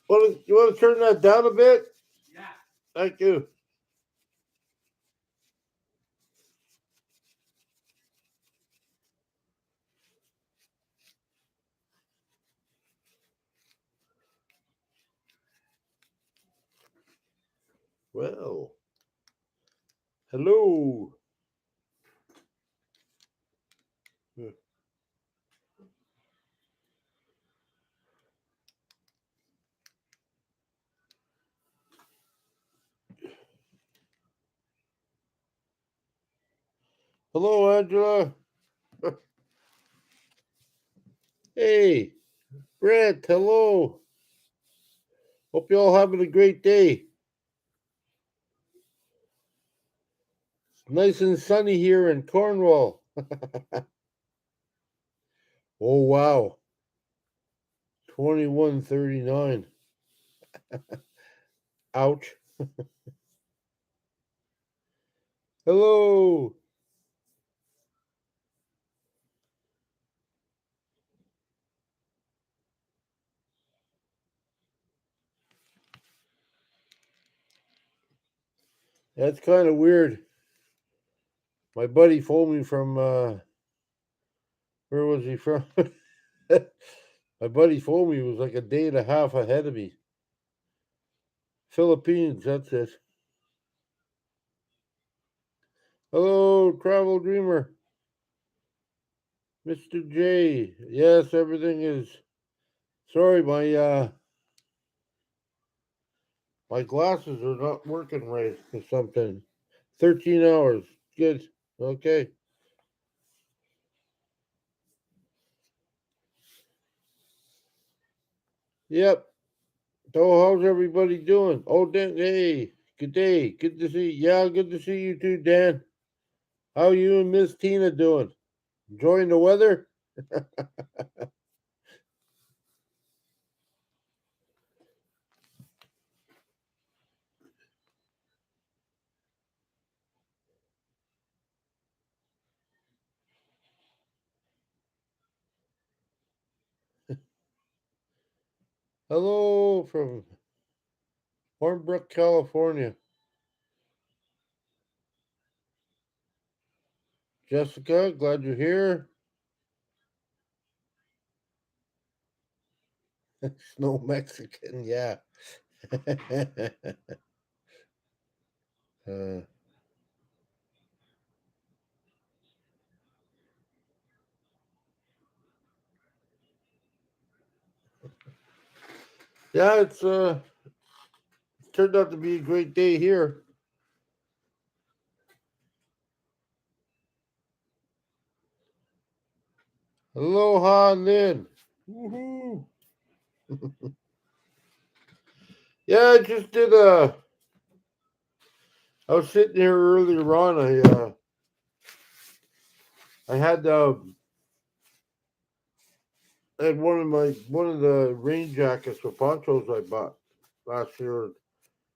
You want to turn that down a bit? Yeah. Thank you. Well, hello. Hello, Angela. Hey, Brett. Hello. Hope you all having a great day. Nice and sunny here in Cornwall. Oh wow, 21:39. Ouch. Hello. That's kind of weird. My buddy phoned me from where was he from? My buddy phoned me. He was like a day and a half ahead of me. Philippines. That's it. Hello, Travel Dreamer. Mr. J. Yes, everything is. Sorry, my glasses are not working right or something. 13 hours. Good. Okay. Yep. So how's everybody doing? Oh, Dan, hey, good day. Good to see you. Yeah, good to see you too, Dan. How you and Miss Tina doing? Enjoying the weather? Hello from Hornbrook, California. Jessica, glad you're here. Snow Mexican, yeah. uh, yeah, it's turned out to be a great day here. Aloha, Lynn. Woohoo! Yeah, I just did a. I was sitting here earlier on. I had one of the rain jackets or ponchos I bought last year.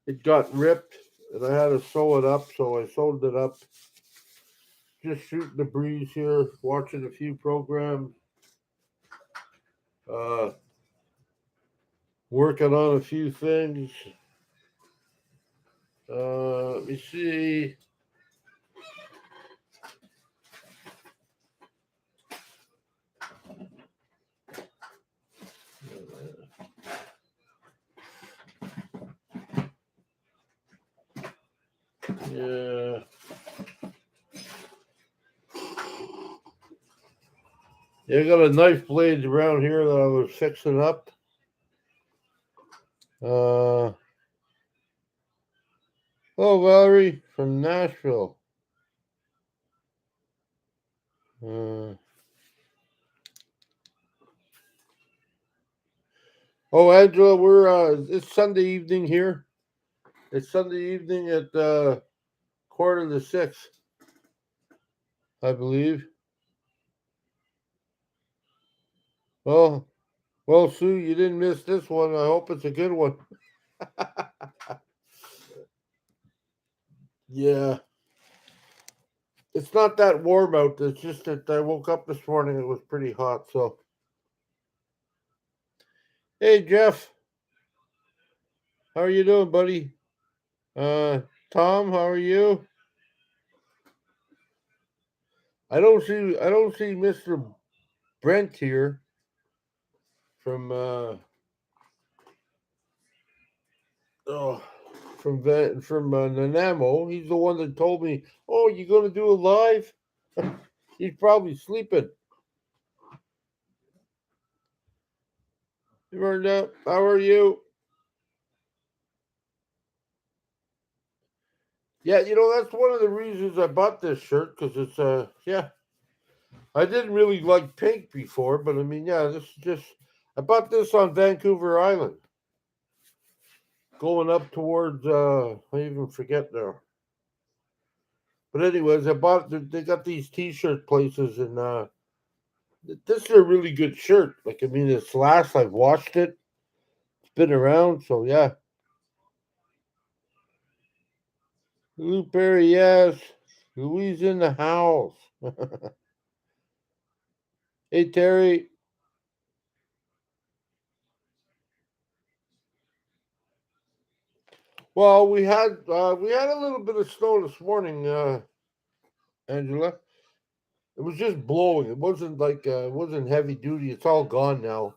It got ripped, and I had to sew it up. So I sewed it up. Just shooting the breeze here, watching a few programs, uh, working on a few things. Let me see. Yeah. Yeah, I got a knife blade around here that I was fixing up. Uh, Hello, Valerie from Nashville. Uh, oh, Angela, we're it's Sunday evening here. It's Sunday evening at 5:45, I believe. Well, Sue, you didn't miss this one. I hope it's a good one. Yeah, it's not that warm out. It's just that I woke up this morning. It was pretty hot. So, hey, Jeff. How are you doing, buddy? Tom, how are you? I don't see Mr. Brent here from oh from Nanamo. He's the one that told me, "Oh, you going to do a live?" He's probably sleeping. You heard that? How are you? Yeah, that's one of the reasons I bought this shirt because it's yeah. I didn't really like pink before, but I mean, yeah, this is just I bought this on Vancouver Island, going up towards I even forget now. But anyways, I bought they got these T-shirt places, and this is a really good shirt. Like I mean, it's last I've washed it. It's been around, so yeah. Lou Perry, yes. Louise in the house. Hey Terry. Well, we had a little bit of snow this morning, Angela. It was just blowing. It wasn't like it wasn't heavy duty. It's all gone now.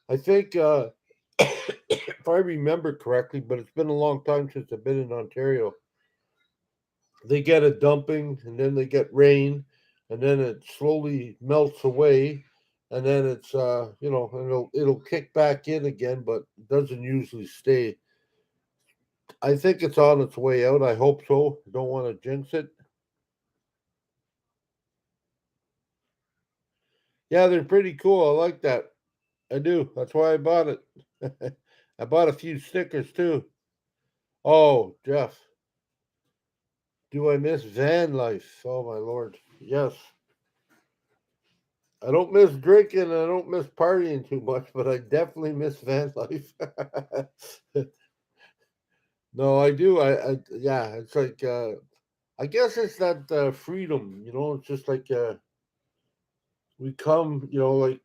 I think if I remember correctly, but it's been a long time since I've been in Ontario. They get a dumping, and then they get rain, and then it slowly melts away, and then it's it'll kick back in again, but it doesn't usually stay. I think it's on its way out. I hope so. Don't want to jinx it. Yeah, they're pretty cool. I like that. I do. That's why I bought it. I bought a few stickers too. Oh, Jeff, do I miss van life? Oh my lord. Yes. I don't miss drinking. I don't miss partying too much, but I definitely miss van life. No, I do. Yeah, it's like I guess it's that freedom. It's just like we come. Like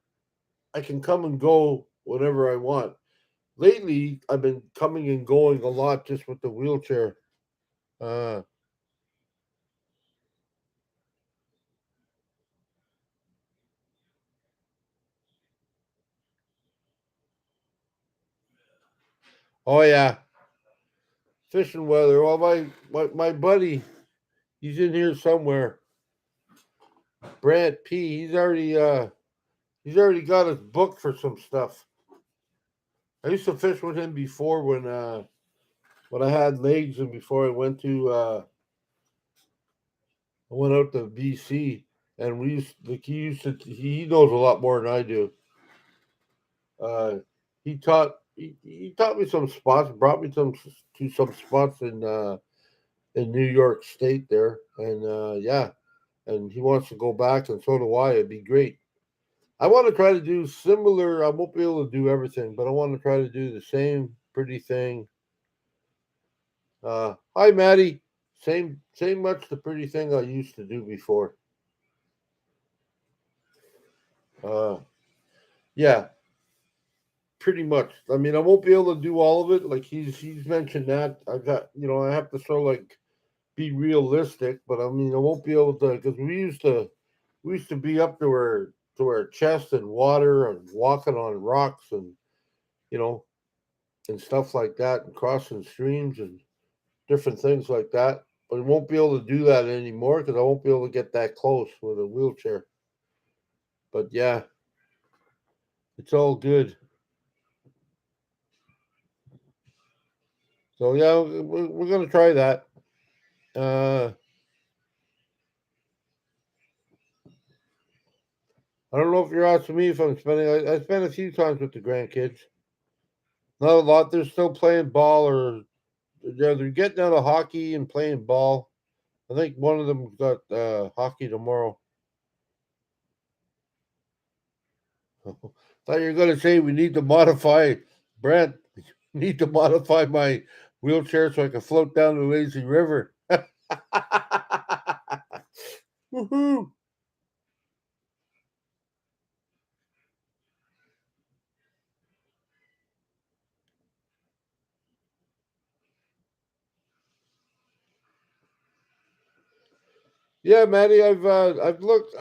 I can come and go whenever I want. Lately, I've been coming and going a lot just with the wheelchair. Uh, oh yeah, fishing weather. Well, my buddy, he's in here somewhere. Brant P. He's already got his book for some stuff. I used to fish with him before when I had legs and before I went out to BC, and we used like he knows a lot more than I do. Uh, he taught me some spots, brought me to some spots in New York State there, and yeah, and he wants to go back, and so do I. It'd be great. I want to try to do similar. I won't be able to do everything, but I want to try to do the same pretty thing. Hi, Maddie. Same much the pretty thing I used to do before. Uh, yeah, pretty much. I mean, I won't be able to do all of it. Like he's mentioned that I have to sort of like be realistic, but I mean, I won't be able to because we used to be up to our chest in water and walking on rocks and you know and stuff like that and crossing streams and different things like that. But I won't be able to do that anymore because I won't be able to get that close with a wheelchair. But yeah, it's all good. So yeah, we're gonna try that. Uh, I don't know if you're asking me if I'm spending. I spent a few times with the grandkids. Not a lot. They're still playing ball, or yeah, they're getting out of hockey and playing ball. I think one of them got hockey tomorrow. Thought you were going to say we need to modify, Brent. Need to modify my wheelchair so I can float down the lazy river. Woohoo! Yeah, Maddie, I've looked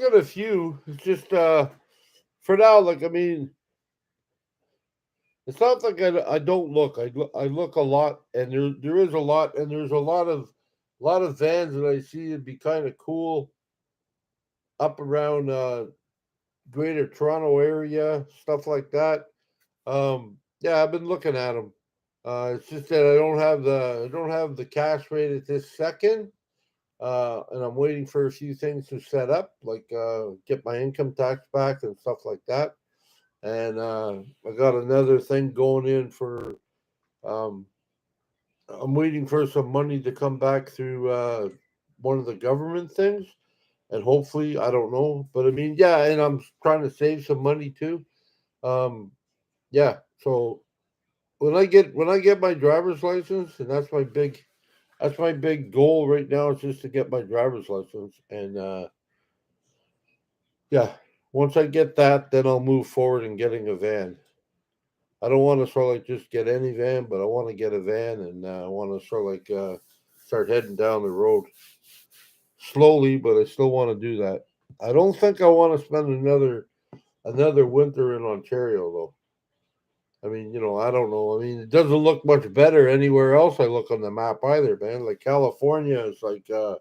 at a few. It's just for now, like I mean, it's not like I don't look. I look a lot, and there is a lot, and there's a lot of vans that I see would be kind of cool up around Greater Toronto area, stuff like that. Yeah, I've been looking at them. It's just that I don't have the cash rate at this second, and I'm waiting for a few things to set up, like get my income tax back and stuff like that. And I got another thing going in for. Um, I'm waiting for some money to come back through one of the government things, and hopefully, I don't know, but I mean, yeah, and I'm trying to save some money too. Um, yeah, so when I get my driver's license, and that's my big goal right now is just to get my driver's license, and yeah, once I get that, then I'll move forward in getting a van. I don't want to sort of like just get any van, but I want to get a van, and I want to sort of like start heading down the road slowly, but I still want to do that. I don't think I want to spend another winter in Ontario though. I mean, I don't know. I mean, it doesn't look much better anywhere else I look on the map either, man. Like California is like I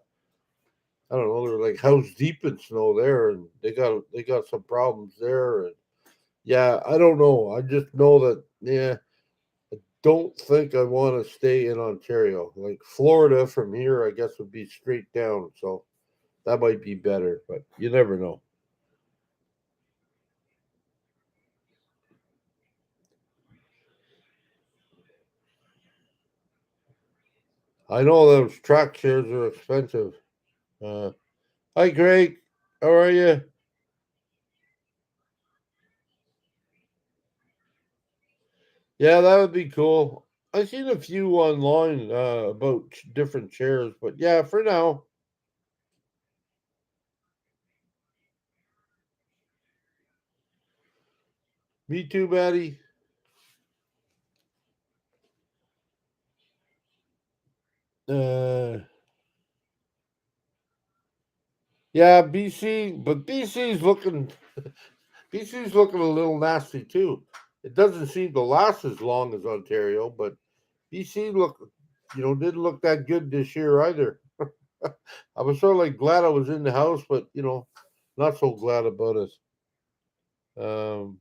don't know, they're like house deep in snow there, and they got some problems there. And yeah, I don't know. I just know that yeah, don't think I want to stay in Ontario. Like Florida from here, I guess would be straight down, so that might be better, but you never know. I know those track shares are expensive. Uh, Hi, Greg. How are you? Yeah, that would be cool. I've seen a few online about different chairs, but yeah, for now, me too, Maddie. Uh, yeah, BC, but BC's looking a little nasty too. It doesn't seem to last as long as Ontario, but BC didn't look that good this year either. I was sort of like glad I was in the house, but not so glad about it. Um,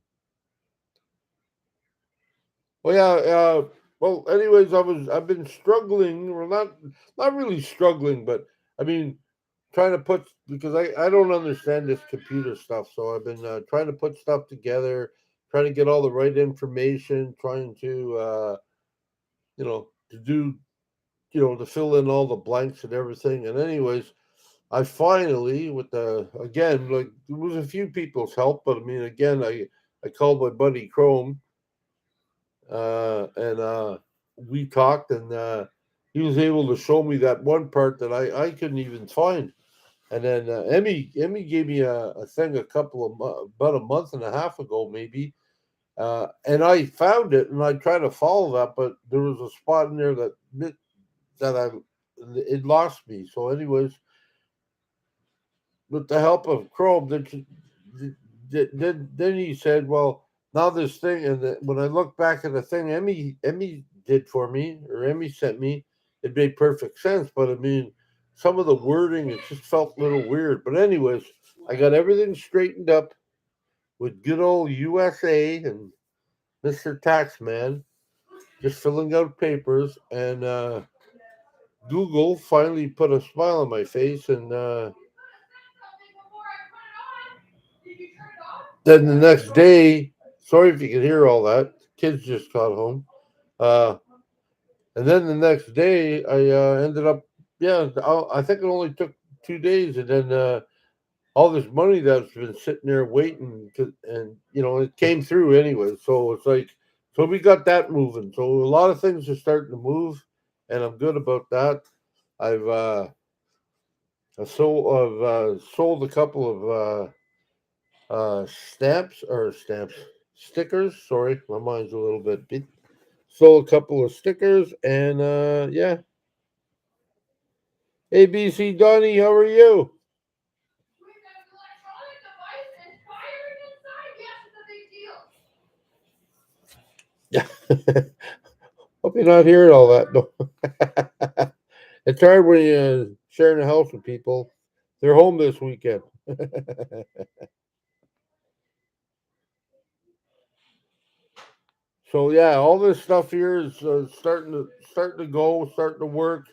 well, yeah. Well, anyways, I've been struggling, well, not really struggling, but I mean, trying to put because I don't understand this computer stuff, so I've been trying to put stuff together, trying to get all the right information, trying to to do to fill in all the blanks and everything. And anyways, I finally, with the again, like there was a few people's help, but I mean, again, I called my buddy Chrome, and we talked, and he was able to show me that one part that I couldn't even find. And then Emmy gave me a thing about a month and a half ago, maybe, and I found it, and I tried to follow that, but there was a spot in there that I it lost me. So, anyways, with the help of Chrome, then he said, "Well, now this thing." And when I look back at the thing Emmy did for me, or Emmy sent me, it made perfect sense. But I mean, some of the wording it just felt a little weird. But anyways, I got everything straightened up with good old USA and Mister Taxman, just filling out papers, and Google finally put a smile on my face, and then the next day, sorry if you can hear all that. Kids just got home. Uh, and then the next day, I ended up, yeah, I think it only took 2 days. And then all this money that's been sitting there waiting, and, it came through anyway. So it's like, so we got that moving. So a lot of things are starting to move, and I'm good about that. I've, uh, I've sold a couple of stamps, stickers. Sorry, my mind's a little bit beat. Sold a couple of stickers, and yeah, ABC Donnie, how are you? Yeah. Hope you're not hearing all that. No. It's hard when you're sharing a house with people. They're home this weekend. So yeah, all this stuff here is starting to go, starting to work.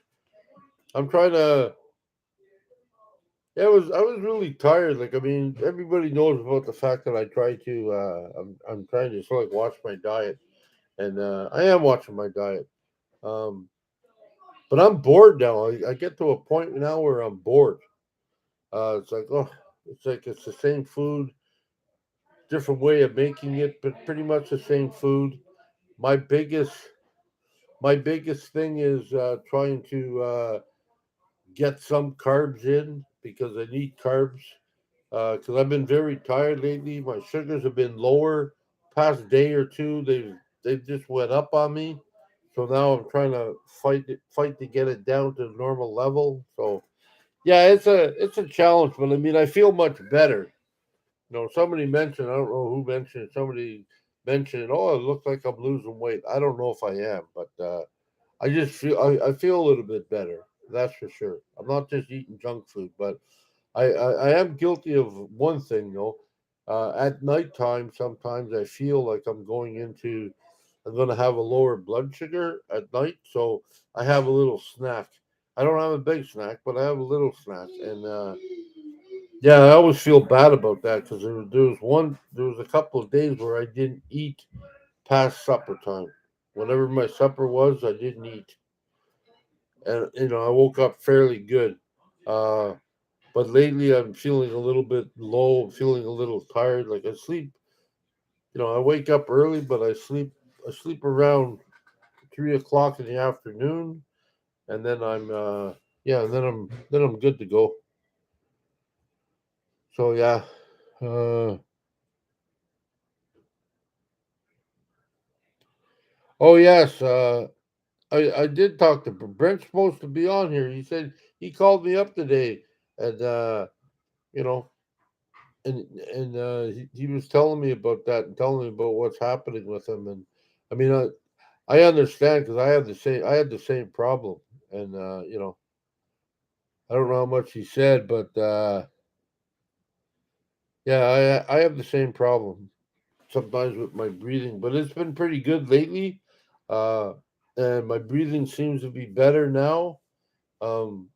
I'm trying to. Yeah, I was really tired. Like I mean, everybody knows about the fact that I try to. I'm trying to sort of like watch my diet, and I am watching my diet. Um, but I'm bored now. I get to a point now where I'm bored. It's like it's the same food, different way of making it, but pretty much the same food. My biggest my biggest thing is trying to get some carbs in because I need carbs. Because I've been very tired lately. My sugars have been lower. Past day or two, they've just went up on me. So now I'm trying to fight to get it down to normal level. So yeah, it's a challenge, but I mean I feel much better. Somebody mentioned, I don't know who mentioned it, somebody mentioned, oh, it looks like I'm losing weight. I don't know if I am, but I feel a little bit better. That's for sure. I'm not just eating junk food, but I am guilty of one thing though. At nighttime, sometimes I feel like I'm going to have a lower blood sugar at night, so I have a little snack. I don't have a big snack, but I have a little snack, and yeah, I always feel bad about that because there was a couple of days where I didn't eat past supper time. Whatever my supper was, I didn't eat, and I woke up fairly good. Uh, but lately, I'm feeling a little bit low, feeling a little tired. Like I sleep, I wake up early, but I sleep around 3 o'clock in the afternoon, and then yeah, and then I'm good to go. So yeah, uh, oh yes, I did talk to Brent's supposed to be on here. He said he called me up today, and you know, and he was telling me about that and telling me about what's happening with him. And I mean, I understand because I had the same problem, and I don't know how much he said, but yeah, I have the same problem sometimes with my breathing, but it's been pretty good lately. Uh, and my breathing seems to be better now. Um,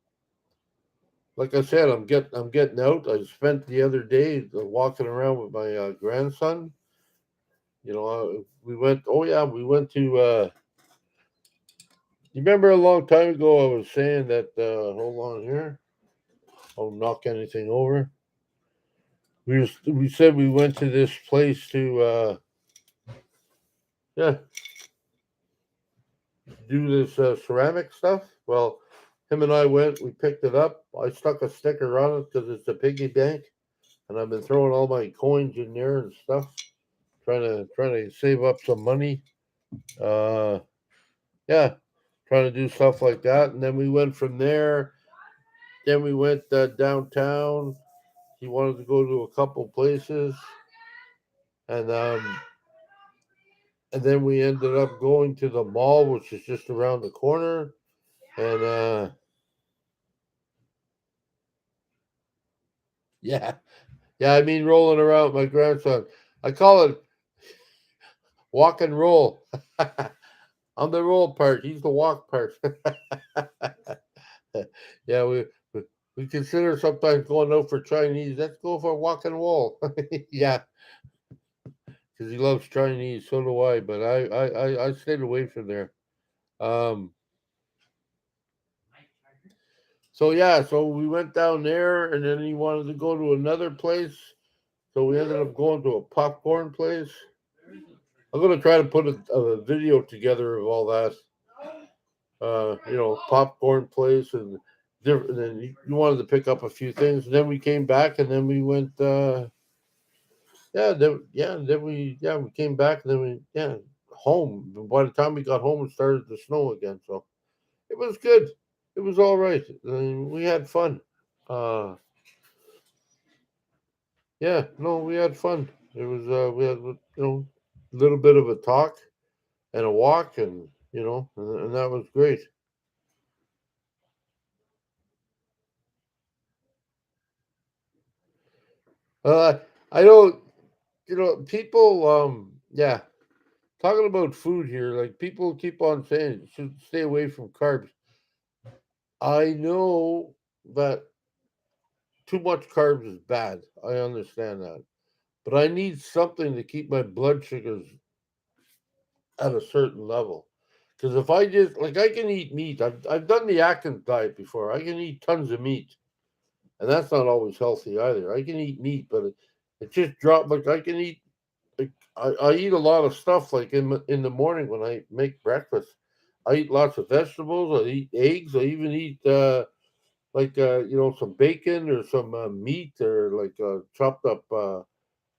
like I said, I'm getting out. I spent the other day walking around with my grandson. We went. Oh yeah, we went to. You remember a long time ago? I was saying that. Hold on here. I'll knock anything over. We said we went to this place to yeah, do this ceramic stuff. Well, him and I went. We picked it up. I stuck a sticker on it because it's a piggy bank, and I've been throwing all my coins in there and stuff, trying to save up some money. Uh, yeah, trying to do stuff like that. And then we went from there. Then we went downtown. He wanted to go to a couple places, and then we ended up going to the mall, which is just around the corner. And yeah, yeah, I mean rolling around with my grandson. I call it walk and roll. I'm the roll part. He's the walk part. Yeah, we we consider sometimes going out for Chinese. Let's go for a walk and roll. Yeah, because he loves Chinese. So do I. But I stayed away from there. Um. So yeah, so we went down there, and then he wanted to go to another place. So we ended up going to a popcorn place. I'm gonna try to put a video together of all that. Popcorn place and different. And then you wanted to pick up a few things. And then we came back, and then we went. Then we came back, and then home. By the time we got home, it started to snow again. So it was good. It was all right. I mean, we had fun. Uh, yeah, no, we had fun. It was we had a little bit of a talk and a walk, and and that was great. Uh, I don't, people. Yeah, talking about food here, like people keep on saying you should stay away from carbs. I know that too much carbs is bad. I understand that, but I need something to keep my blood sugars at a certain level. Because if I just like I can eat meat. I've done the Atkins diet before. I can eat tons of meat, and that's not always healthy either. I can eat meat, but it just dropped. Like I can eat. Like, I eat a lot of stuff. Like in the morning when I make breakfast, I eat lots of vegetables. I eat eggs. I even eat some bacon or some meat or like chopped up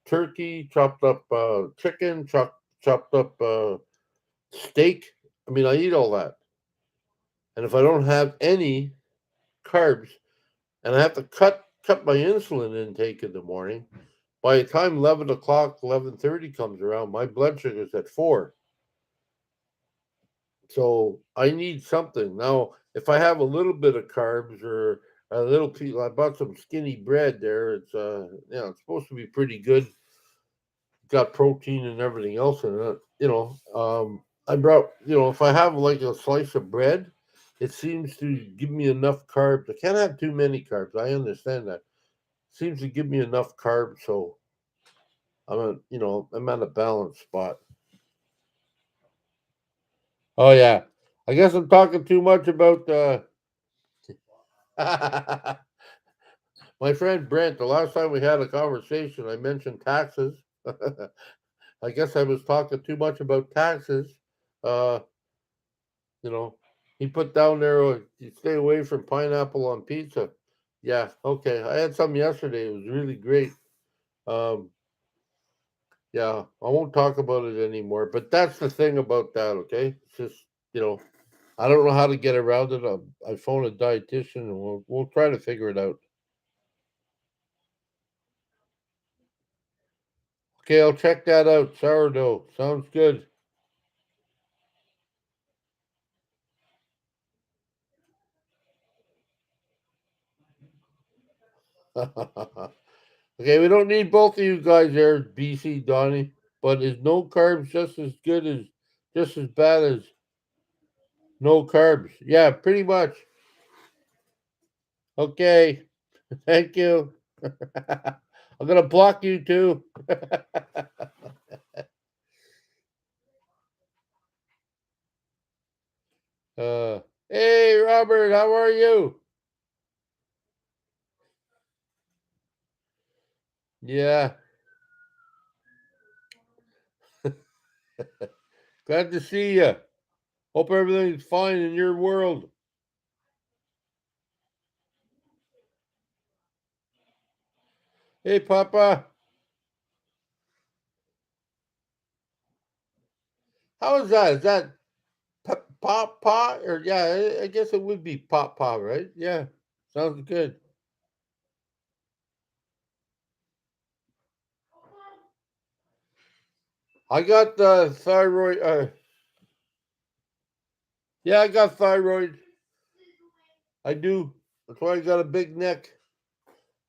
turkey, chopped up chicken, chopped up steak. I mean, I eat all that. And if I don't have any carbs and I have to cut my insulin intake in the morning, by the time 11 o'clock, 11:30 comes around, my blood sugar's at 4. So I need something. Now, if I have a little bit of carbs or a little piece, I bought some skinny bread there. It's supposed to be pretty good. Got protein and everything else in it. I brought, if I have like a slice of bread, it seems to give me enough carbs. I can't have too many carbs. I understand that. Seems to give me enough carbs, so I'm at a balanced spot. Oh yeah, I guess I'm talking too much about my friend Brent. The last time we had a conversation, I mentioned taxes. I guess I was talking too much about taxes. Uh, You know, he put down there, you stay away from pineapple on pizza. Yeah, okay. I had some yesterday. It was really great. Um, yeah, I won't talk about it anymore. But that's the thing about that. Okay, it's just you know, I don't know how to get around it. I phone a dietitian and we'll try to figure it out. Okay, I'll check that out. Sourdough sounds good. Okay, we don't need both of you guys there, BC Donnie. But is no carbs just as bad as no carbs? Yeah, pretty much. Okay, thank you. I'm gonna block you too. uh, hey, Robert, how are you? Yeah, glad to see you. Hope everything's fine in your world. Hey, Papa, how is that? Is that Papa or yeah? I guess it would be Papa, right? Yeah, sounds good. I got thyroid. Yeah, I got thyroid. I do. That's why I got a big neck.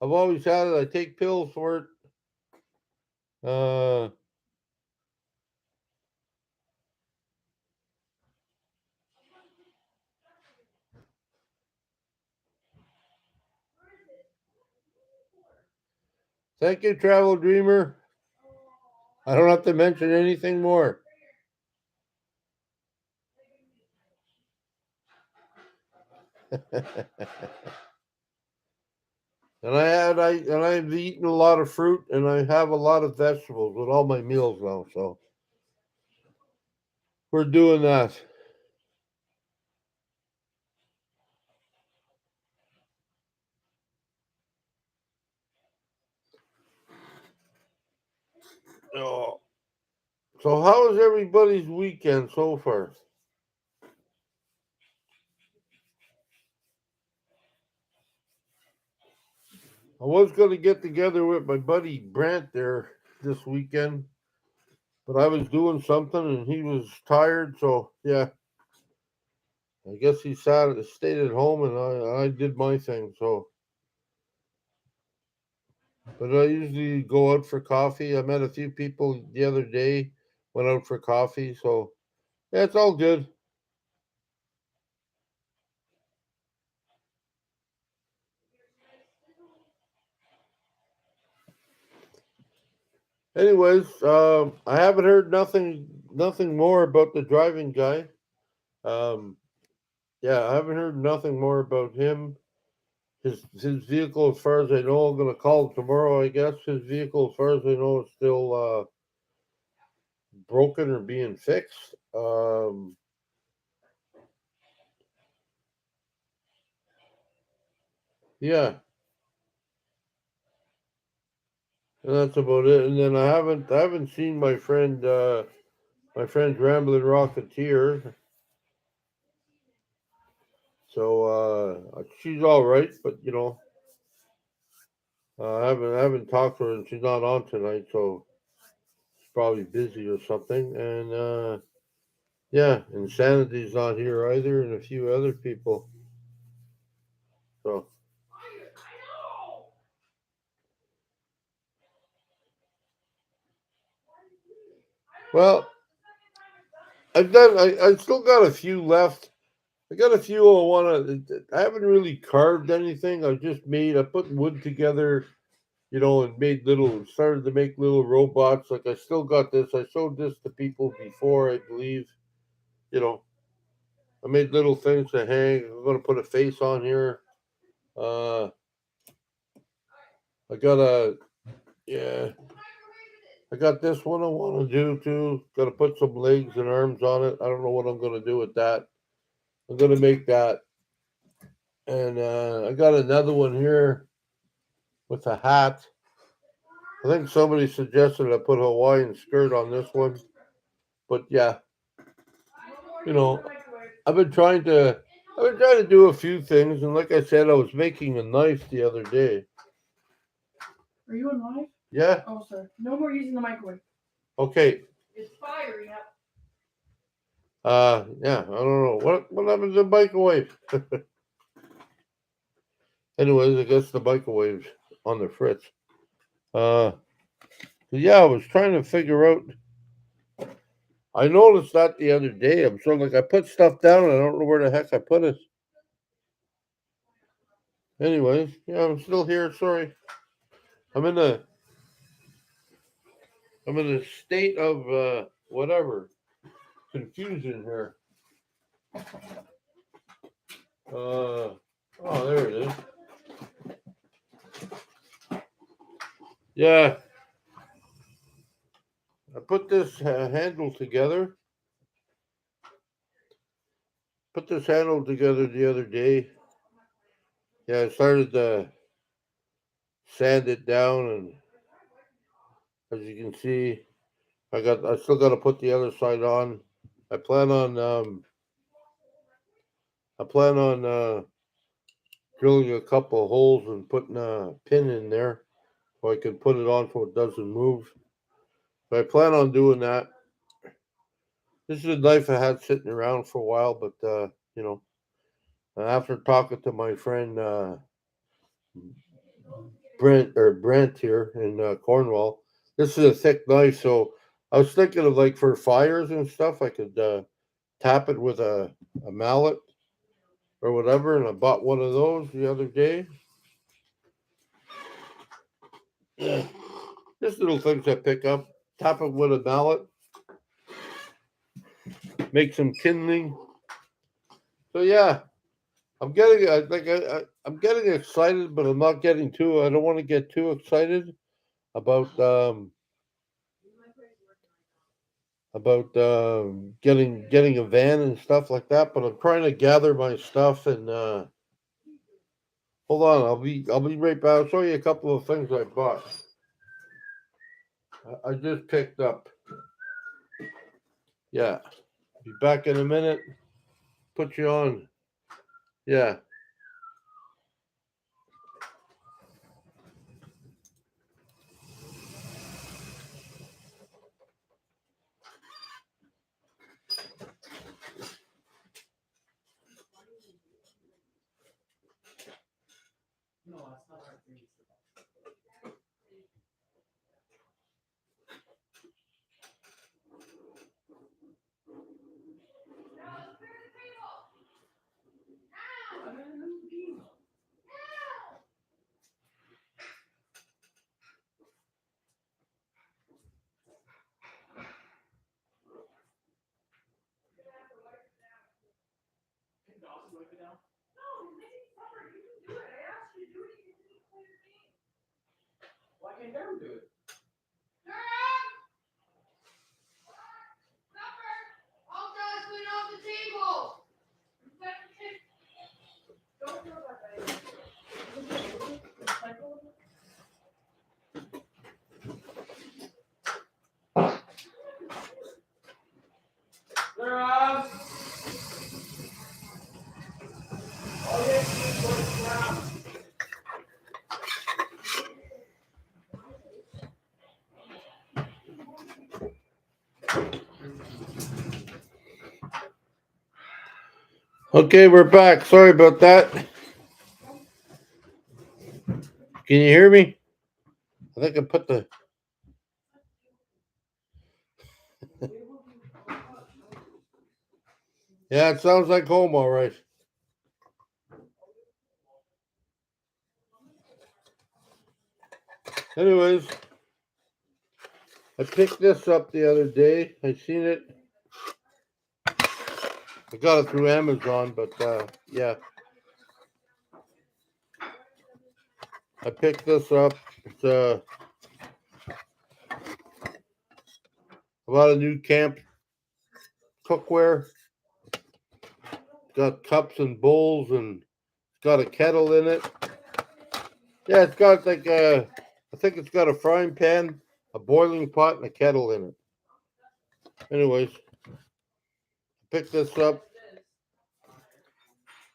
I've always had it. I take pills for it. Uh, Thank you, Travel Dreamer. I don't have to mention anything more. And I've eaten a lot of fruit and I have a lot of vegetables with all my meals now. So we're doing that. Oh. So how is everybody's weekend so far? I was going to get together with my buddy Brant there this weekend, but I was doing something and he was tired. So, yeah, I guess he stayed at home and I did my thing. So, but I usually go out for coffee. I met a few people the other day, went out for coffee. So, yeah, it's all good. Anyways, I haven't heard nothing more about the driving guy. Um, yeah, I haven't heard nothing more about him. His vehicle, as far as I know, I'm gonna call him tomorrow. I guess his vehicle, as far as I know, is still broken or being fixed. Yeah, and that's about it. And then I haven't seen my friend Rambling Rocketeer. So she's all right, but I haven't talked to her, and she's not on tonight, so she's probably busy or something. And yeah, Insanity's not here either, and a few other people. So well, I still got a few left. I got a few I want to. I haven't really carved anything. I put wood together, and started to make little robots. Like I still got this. I showed this to people before, I believe. You know, I made little things to hang. I'm gonna put a face on here. Uh, I got yeah, I got this one I want to do too. Got to put some legs and arms on it. I don't know what I'm gonna do with that. I'm gonna make that, and I got another one here with a hat. I think somebody suggested I put a Hawaiian skirt on this one, but yeah, you know, I've been trying to do a few things, and like I said, I was making a knife the other day. Are you on live? Yeah. Oh, sorry. No more using the microwave. Okay. It's firing up. Yeah. I don't know what happens to the microwave. Anyways, I guess the microwave's on the fritz. Uh, yeah, I was trying to figure out. I noticed that the other day. I'm sort of like I put stuff down, and I don't know where the heck I put it. Anyways, yeah, I'm still here. Sorry, I'm in a I'm in a state of whatever confusion here. Oh, there it is. Yeah, I put this handle together. Put this handle together the other day. Yeah, I started to sand it down, and as you can see, I still got to put the other side on. I plan on um, I plan on drilling a couple of holes and putting a pin in there so I can put it on so it doesn't move. So I plan on doing that. This is a knife I had sitting around for a while, but you know, after talking to my friend Brent here in Cornwall, this is a thick knife, so I was thinking of like for fires and stuff, I could tap it with a mallet or whatever, and I bought one of those the other day. Yeah. Just little things I pick up, tap it with a mallet, make some kindling. So yeah, I'm getting I'm getting excited, but I'm not getting too. I don't want to get too excited about getting a van and stuff like that. But I'm trying to gather my stuff and hold on. I'll be right back. I'll show you a couple of things I bought. I just picked up. Yeah, be back in a minute. Put you on. Yeah. came down to it. Don't throw that bag. Sarah! All you have to do is go to the ground. Okay, we're back. Sorry about that. Can you hear me? I think I put the. Yeah, it sounds like home, all right. Anyways, I picked this up the other day. I seen it. I got it through Amazon, but yeah. I picked this up. It's a lot of new camp cookware. It's got cups and bowls, and it's got a kettle in it. Yeah, it's got like I think it's got a frying pan, a boiling pot, and a kettle in it. Anyways, picked this up.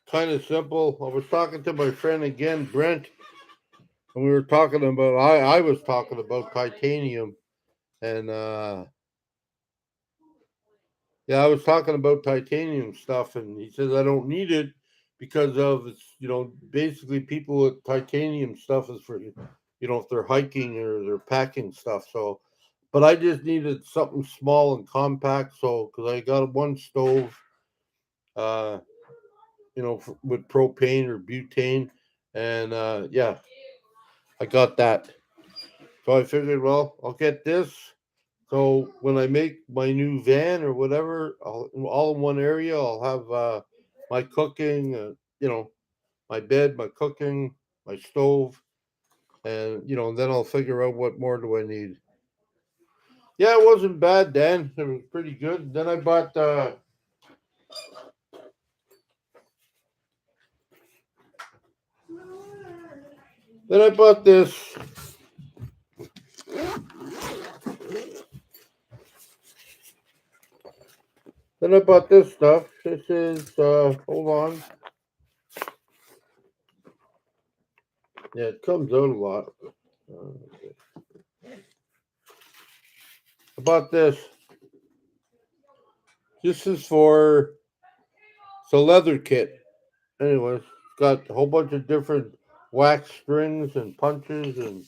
Kind of simple. I was talking to my friend again, Brent, and we were talking about. I was talking about titanium, and yeah, I was talking about titanium stuff, and he says I don't need it because of it's basically people with titanium stuff is for if they're hiking or they're packing stuff. So, but I just needed something small and compact. So because I got one stove, uh, with propane or butane, and yeah, I got that. So I figured, well, I'll get this. So when I make my new van or whatever, all in one area, I'll have my cooking, my bed, my cooking, my stove, and then I'll figure out what more do I need. Yeah, it wasn't bad, Dan. It was pretty good. Then I bought. Then I bought this. Then I bought this stuff. This is hold on. Yeah, it comes out a lot. I bought this. This is for it's a leather kit. Anyways, it's got a whole bunch of different wax strings and punches and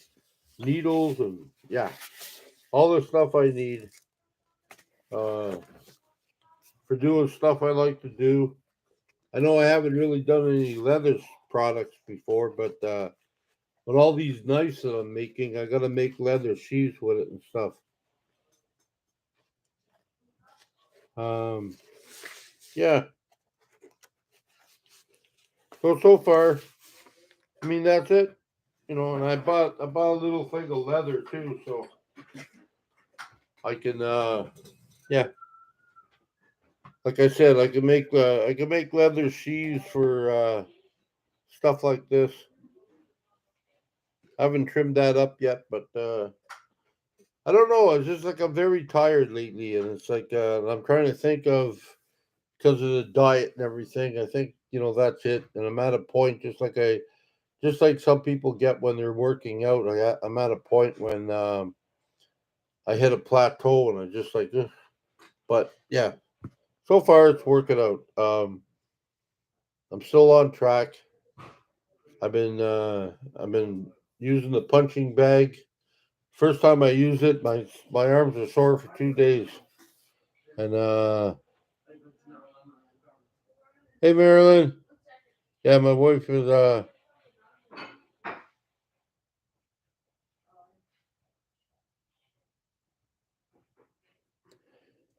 needles and yeah, all the stuff I need uh, for doing stuff I like to do. I know I haven't really done any leather products before, but with all these knives that I'm making, I got to make leather sheaths with it and stuff. Um, yeah. So far, I mean that's it. And I bought a little thing of leather too, so I can yeah, like I said, I can make leather sheaths for stuff like this. I haven't trimmed that up yet, but I don't know. It's just like I'm very tired lately, and it's like I'm trying to think of because of the diet and everything. I think that's it, and I'm at a point just like some people get when they're working out. I'm at a point when I hit a plateau, and I just like, ugh. But yeah, so far it's working out. I'm still on track. I've been using the punching bag. First time I use it, my arms are sore for 2 days. And hey Marilyn, yeah, my wife is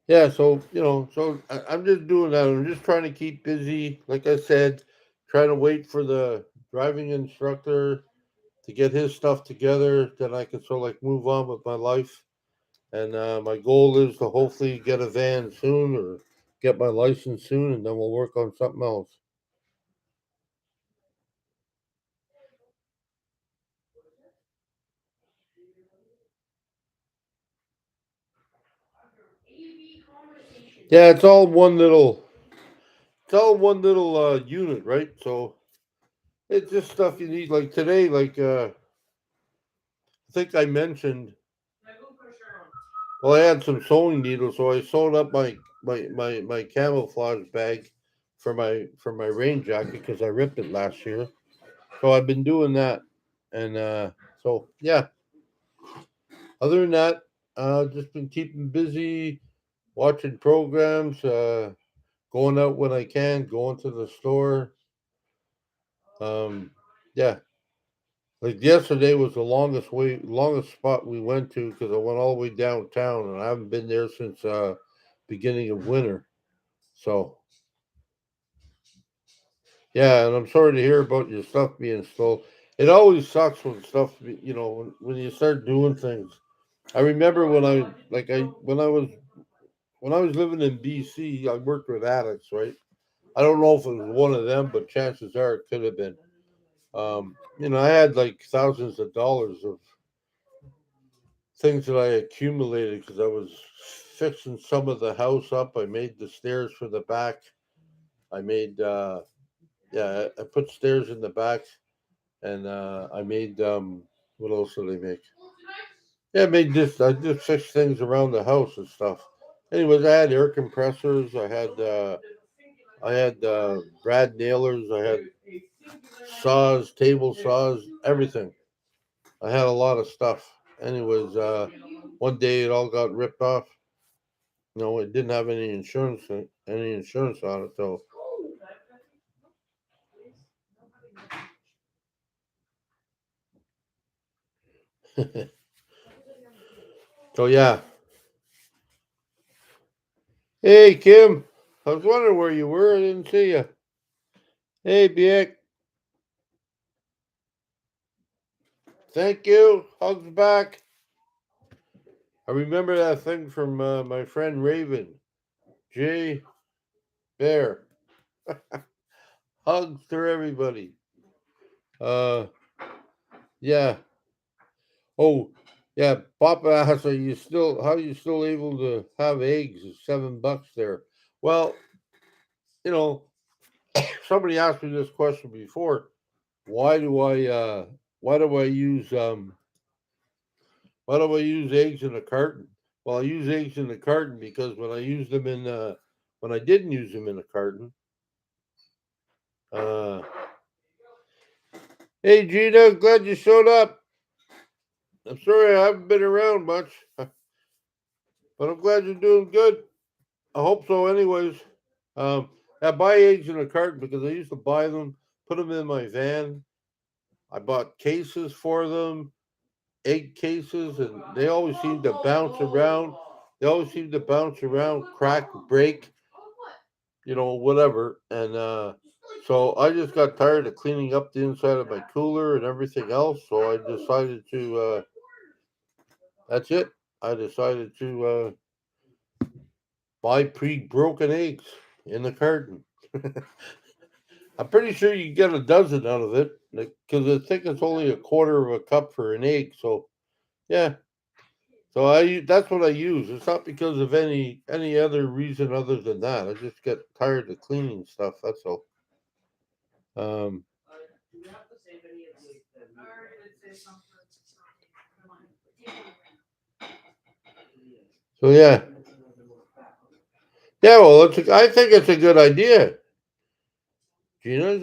yeah. So I'm just doing that. I'm just trying to keep busy. Like I said, trying to wait for the driving instructor to get his stuff together. Then I can sort of like move on with my life. And my goal is to hopefully get a van soon or get my license soon, and then we'll work on something else. AV conversation. Yeah, it's all one little. It's all one little unit, right? So it's just stuff you need. Like today, like I think I mentioned. Now go put a shirt on. Well, I had some sewing needles, so I sewed up my camouflage bag for my rain jacket because I ripped it last year. So I've been doing that, and so yeah. Other than that, just been keeping busy, watching programs, going out when I can, going to the store. Yeah, like yesterday was the longest spot we went to because I went all the way downtown, and I haven't been there since beginning of winter. So yeah, and I'm sorry to hear about your stuff being stole. It always sucks when when you start doing things. I remember when I was living in BC, I worked with addicts, right? I don't know if it was one of them, but chances are it could have been. I had like thousands of dollars of things that I accumulated because I was fixing some of the house up. I made the stairs for the back. I made I put stairs in the back, and I made what else did I make? Yeah, I made this. I just fixed things around the house and stuff. Anyways, I had air compressors. I had brad nailers. I had saws, table saws, everything. I had a lot of stuff. Anyways, one day it all got ripped off. No, it didn't have any insurance on it. So yeah. Hey Kim, I was wondering where you were. I didn't see you. Hey Biek, thank you. Hugs back. I remember that thing from my friend Raven, Jay Bear. Hugs to everybody. Uh, yeah. Oh, yeah. Papa asked, how are you still able to have eggs? It's $7 there. Well, you know, somebody asked me this question before. Why do I, uh, why do I use, um, why do I use eggs in a carton? Well, I use eggs in the carton because when I didn't use them in a carton, uh, hey Gina, glad you showed up. I'm sorry I haven't been around much, but I'm glad you're doing good. I hope so, anyways. I buy eggs in a carton because I used to buy them, put them in my van. I bought cases for them, egg cases, and they always seem to bounce around. They always seem to bounce around, crack, break, whatever. And so I just got tired of cleaning up the inside of my cooler and everything else. So I decided to, that's it. I decided to buy pre broken eggs in the carton. I'm pretty sure you get a dozen out of it because I think it's only a quarter of a cup for an egg. So yeah, so that's what I use. It's not because of any other reason other than that. I just get tired of cleaning stuff. That's all. Um, Do we have to save any of the? I already did say something. Come on. so yeah, yeah. Well, I think it's a good idea. Gina,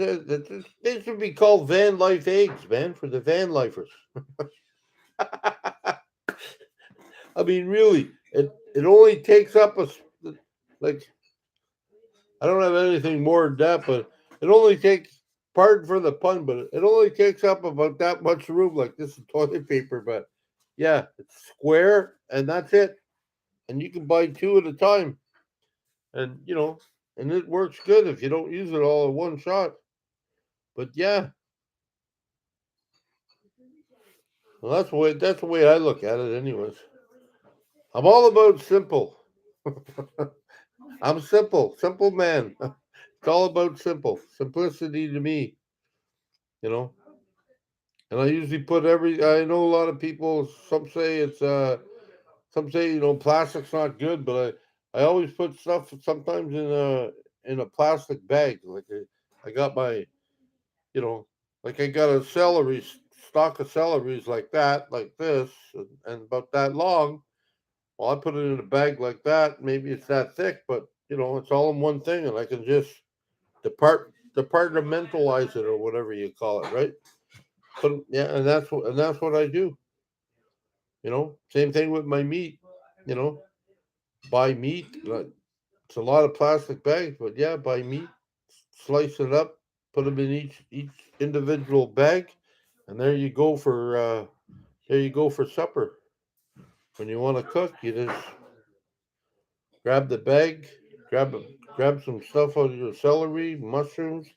they should be called van life eggs, man, for the van lifers. I mean, really, it only takes up like I don't have anything more than that, but it only takes. Pardon for the pun, but it only takes up about that much room, like this is toilet paper. But yeah, it's square, and that's it. And you can buy two at a time, and and it works good if you don't use it all in one shot. But yeah, Well, that's the way I look at it, anyways. I'm all about simple. I'm simple man. It's all about simplicity to me, you know. And I usually put every. I know a lot of people. Some say it's some say plastic's not good, but I always put stuff sometimes in a plastic bag. Like I got my you know like I got a stock of celeries like that, like this, and about that long. Well, I put it in a bag like that. Maybe it's that thick, but it's all in one thing, and I can just departmentalize it or whatever you call it, right? Yeah, and that's what I do. Same thing with my meat. You know, buy meat. It's a lot of plastic bags, but yeah, buy meat, slice it up, put them in each individual bag, and there you go for supper. When you want to cook, you just grab the bag, grab a, grab some stuff out of your celery, mushrooms.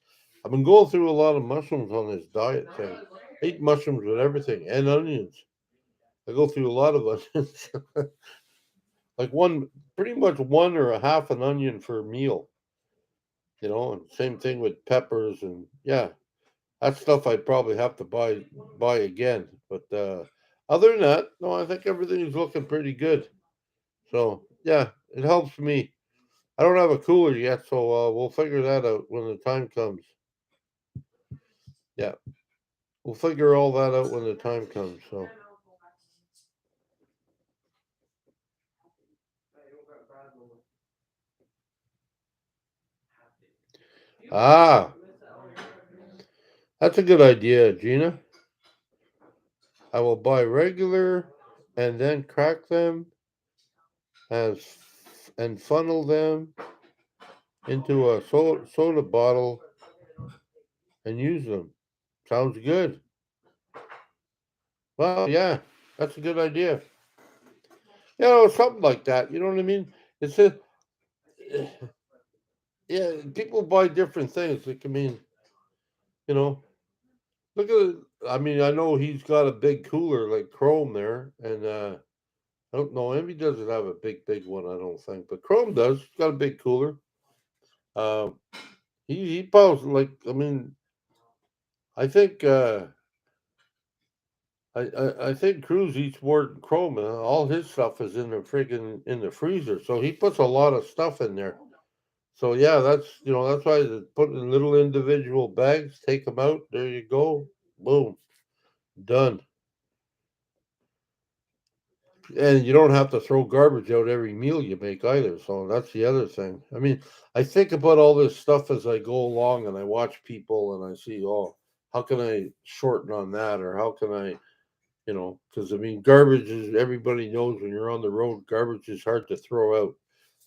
I've been going through a lot of mushrooms on this diet thing. I eat mushrooms with everything and onions. I go through a lot of onions, like pretty much one or a half an onion for a meal. And same thing with peppers and yeah, that stuff I'd probably have to buy again. But other than that, no, I think everything is looking pretty good. So yeah, it helps me. I don't have a cooler yet, so we'll figure that out when the time comes. Yeah, we'll figure all that out when the time comes. So ah, that's a good idea, Gina. I will buy regular and then crack them as and funnel them into a soda bottle and use them. Sounds good. Well, yeah, that's a good idea. Something like that. You know what I mean? It's a yeah. People buy different things. Like I mean, you know, look at. I mean, I know he's got a big cooler like Chrome there, and I don't know. Envy doesn't have a big one. I don't think, but Chrome does. He's got a big cooler. Um, he buys like. I mean, I think. I think Cruz eats more than Chrome, and all his stuff is in the friggin' in the freezer. So he puts a lot of stuff in there. So yeah, that's why they put in little individual bags. Take them out. There you go. Boom, done. And you don't have to throw garbage out every meal you make either. So that's the other thing. I mean, I think about all this stuff as I go along, and I watch people, and I see, oh, how can I shorten on that, or how can I because I mean, garbage is everybody knows when you're on the road, garbage is hard to throw out,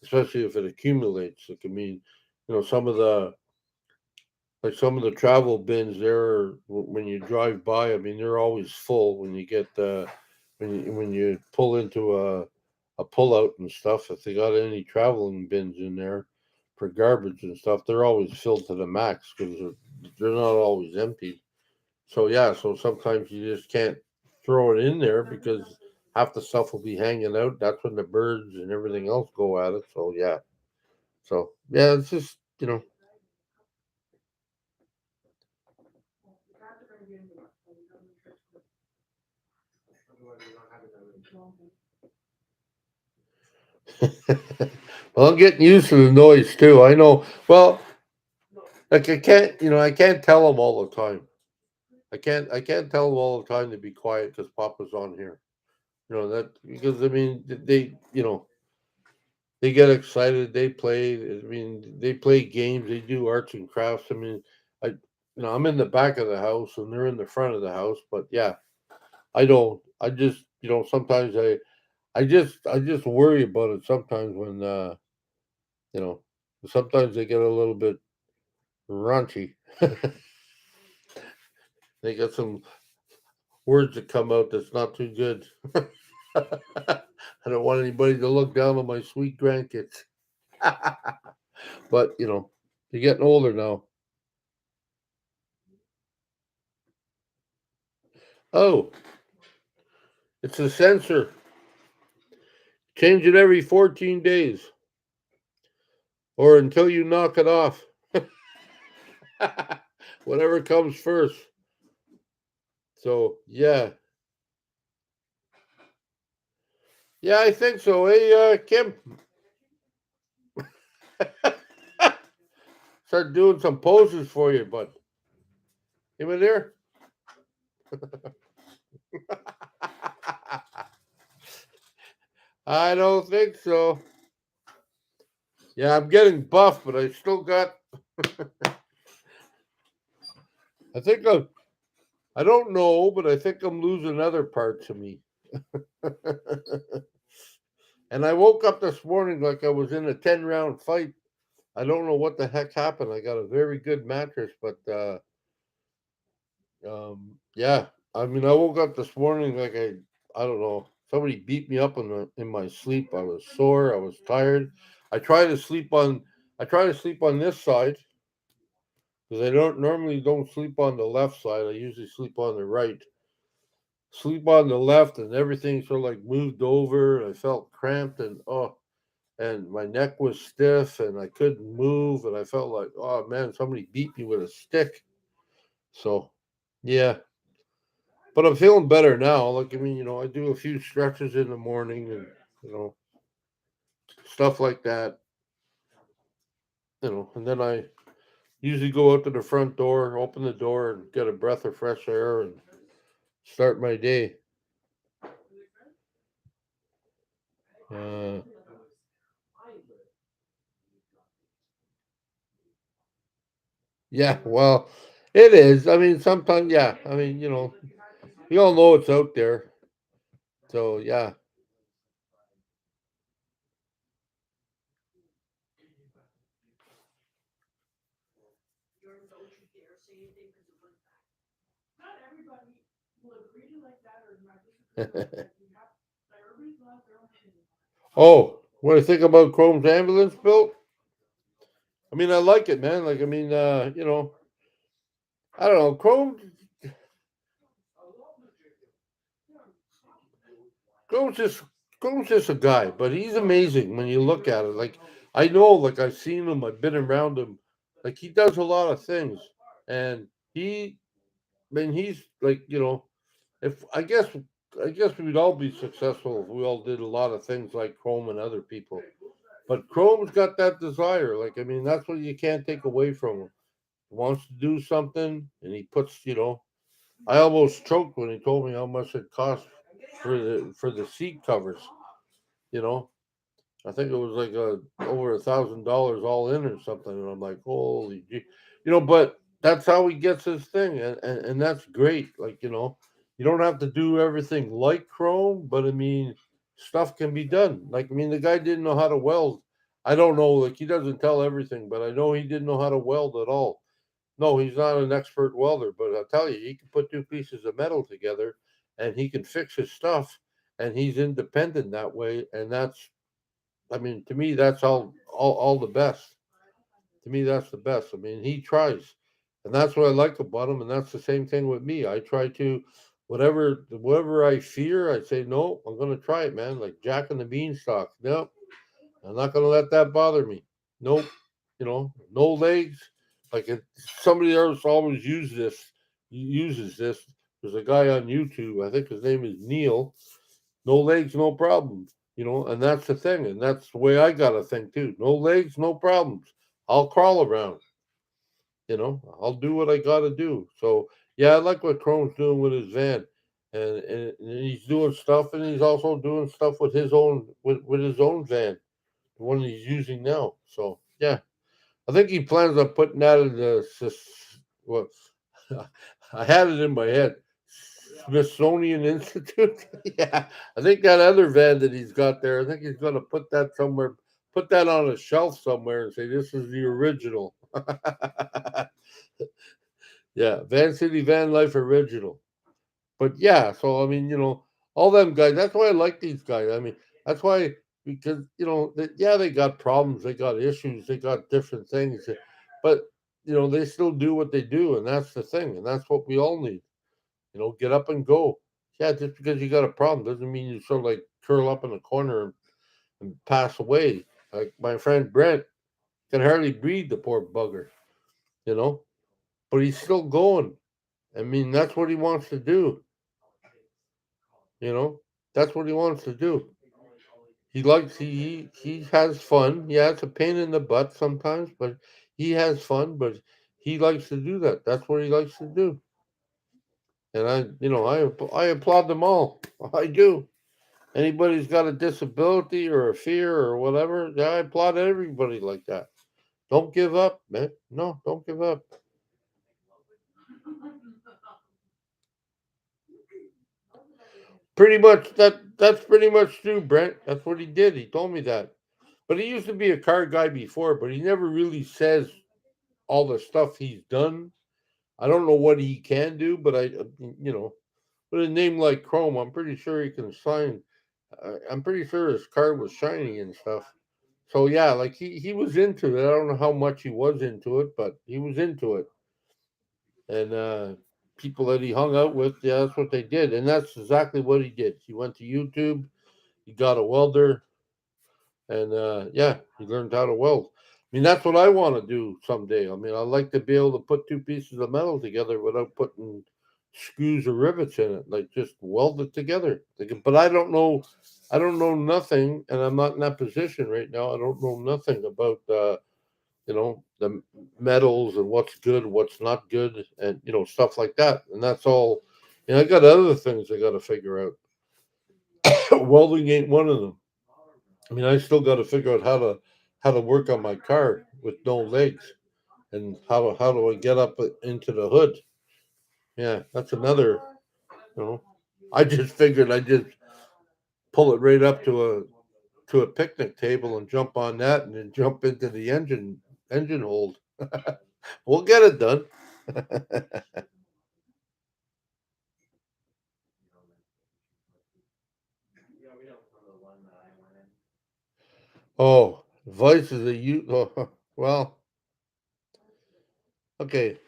especially if it accumulates. Like I mean, some of the travel bins there when you drive by. I mean, they're always full when you get when you pull into a pull out and stuff. If they got any traveling bins in there for garbage and stuff, they're always filled to the max because they're not always empty. So yeah, so sometimes you just can't throw it in there because half the stuff will be hanging out. That's when the birds and everything else go at it. So yeah. So yeah, it's just well, I'm getting used to the noise too. I know. Well, like I can't tell them all the time. I can't tell them all the time to be quiet because Papa's on here. That because I mean they get excited. They play. I mean, they play games. They do arts and crafts. I mean, I'm in the back of the house and they're in the front of the house. But yeah, I don't. I just, sometimes I just worry about it. Sometimes when, you know, sometimes they get a little bit raunchy. They got some words that come out that's not too good. I don't want anybody to look down on my sweet grandkids. But they're getting older now. Oh, It's a sensor. Change it every 14 days or until you knock it off. Whatever comes first. So, yeah. Yeah, I think so. Hey, Kim, start doing some poses for you, bud. You in there? I don't think so. Yeah, I'm getting buff, but I still got. I think I don't know, but I think I'm losing other parts of me. And I woke up this morning like I was in a 10-round fight. I don't know what the heck happened. I got a very good mattress, but yeah. I mean, I woke up this morning like I don't know. Somebody beat me up in my sleep. I was sore. I was tired. I try to sleep on. I try to sleep on this side because I don't sleep on the left side. I usually sleep on the right. Sleep on the left, and everything sort of like moved over. I felt cramped, and my neck was stiff, and I couldn't move, and I felt like, oh man, somebody beat me with a stick. So, yeah, but I'm feeling better now. Like I mean, I do a few stretches in the morning, and you know, stuff like that. And then I usually go out to the front door, open the door, and get a breath of fresh air, and start my day. Uh, yeah, well, it is. I mean, sometimes, yeah. I mean, we all know it's out there. So, yeah. Don't you dare say anything because it went back. Not everybody will agree to like that or not disagree with that. You have, everybody's got their own opinion. Oh, what do you think about Chrome's ambulance built? I mean, I like it, man. Like, I mean, I don't know. Chrome's just Chrome's just a guy, but he's amazing when you look at it. Like, I know, like I've seen him, I've been around him. Like, he does a lot of things, and I mean, he's like, if I guess we'd all be successful if we all did a lot of things like Chrome and other people. But Chrome's got that desire. Like, I mean, that's what you can't take away from him. He wants to do something, and he puts, I almost choked when he told me how much it cost for the seat covers. You know, I think it was like over $1,000 all in or something, and I'm like, holy, But that's how he gets his thing, and that's great. Like, you don't have to do everything like Chrome, but I mean, stuff can be done. Like, I mean, the guy didn't know how to weld. I don't know, like he doesn't tell everything, but I know he didn't know how to weld at all. No, he's not an expert welder, but I'll tell you, he can put two pieces of metal together and he can fix his stuff and he's independent that way. And I mean, to me, that's all the best. To me, that's the best. I mean, he tries. And that's what I like about him. And that's the same thing with me. I try to, whatever I fear, I say, no, I'm going to try it, man. Like Jack and the Beanstalk. Nope. I'm not going to let that bother me. Nope. No legs. Like somebody else always uses this. There's a guy on YouTube. I think his name is Neil. No legs, no problems. And that's the thing, and that's the way I got to think too. No legs, no problems. I'll crawl around. I'll do what I got to do. So yeah, I like what Chrome's doing with his van, and he's doing stuff, and he's also doing stuff with his own van, the one he's using now. So yeah, I think he plans on putting that in well, I had it in my head. Smithsonian Institute. Yeah, I think that other van that he's got there. I think he's going to put that somewhere, put that on a shelf somewhere, and say this is the original. Yeah, Van City Van Life original. But yeah, so I mean, all them guys. That's why I like these guys. I mean, that's why because yeah, they got problems, they got issues, they got different things, but they still do what they do, and that's the thing, and that's what we all need. Get up and go. Yeah, just because you got a problem doesn't mean you sort of like curl up in a corner and pass away. Like my friend Brent can hardly breathe, the poor bugger, you know, but he's still going. I mean, that's what he wants to do, you know, that's what he wants to do. He likes, he has fun. Yeah, it's a pain in the butt sometimes, but he has fun, but he likes to do that. That's what he likes to do. And I applaud them all. I do. Anybody's got a disability or a fear or whatever, yeah, I applaud everybody like that. Don't give up, man. No, don't give up. Pretty much that's pretty much true, Brent. That's what he did. He told me that. But he used to be a car guy before, but he never really says all the stuff he's done. I don't know what he can do, but with a name like Chrome, I'm pretty sure he can sign. I'm pretty sure his car was shiny and stuff. So yeah, like he was into it. I don't know how much he was into it, but he was into it. And people that he hung out with, yeah, that's what they did, and that's exactly what he did. He went to YouTube, he got a welder, and yeah, he learned how to weld. I mean, that's what I want to do someday. I mean, I like to be able to put two pieces of metal together without putting screws or rivets in it. Like just weld it together. But I don't know nothing, and I'm not in that position right now. I don't know nothing about the metals and what's good, what's not good, and stuff like that. And that's all. And I got other things I got to figure out. Welding ain't one of them. I mean, I still got to figure out how to work on my car with no legs, and how do I get up into the hood? Yeah, that's another. You know, I just figured I just pull it right up to a picnic table and jump on that, and then jump into the engine hold. We'll get it done. Oh, Vice is a you. Oh, well, okay.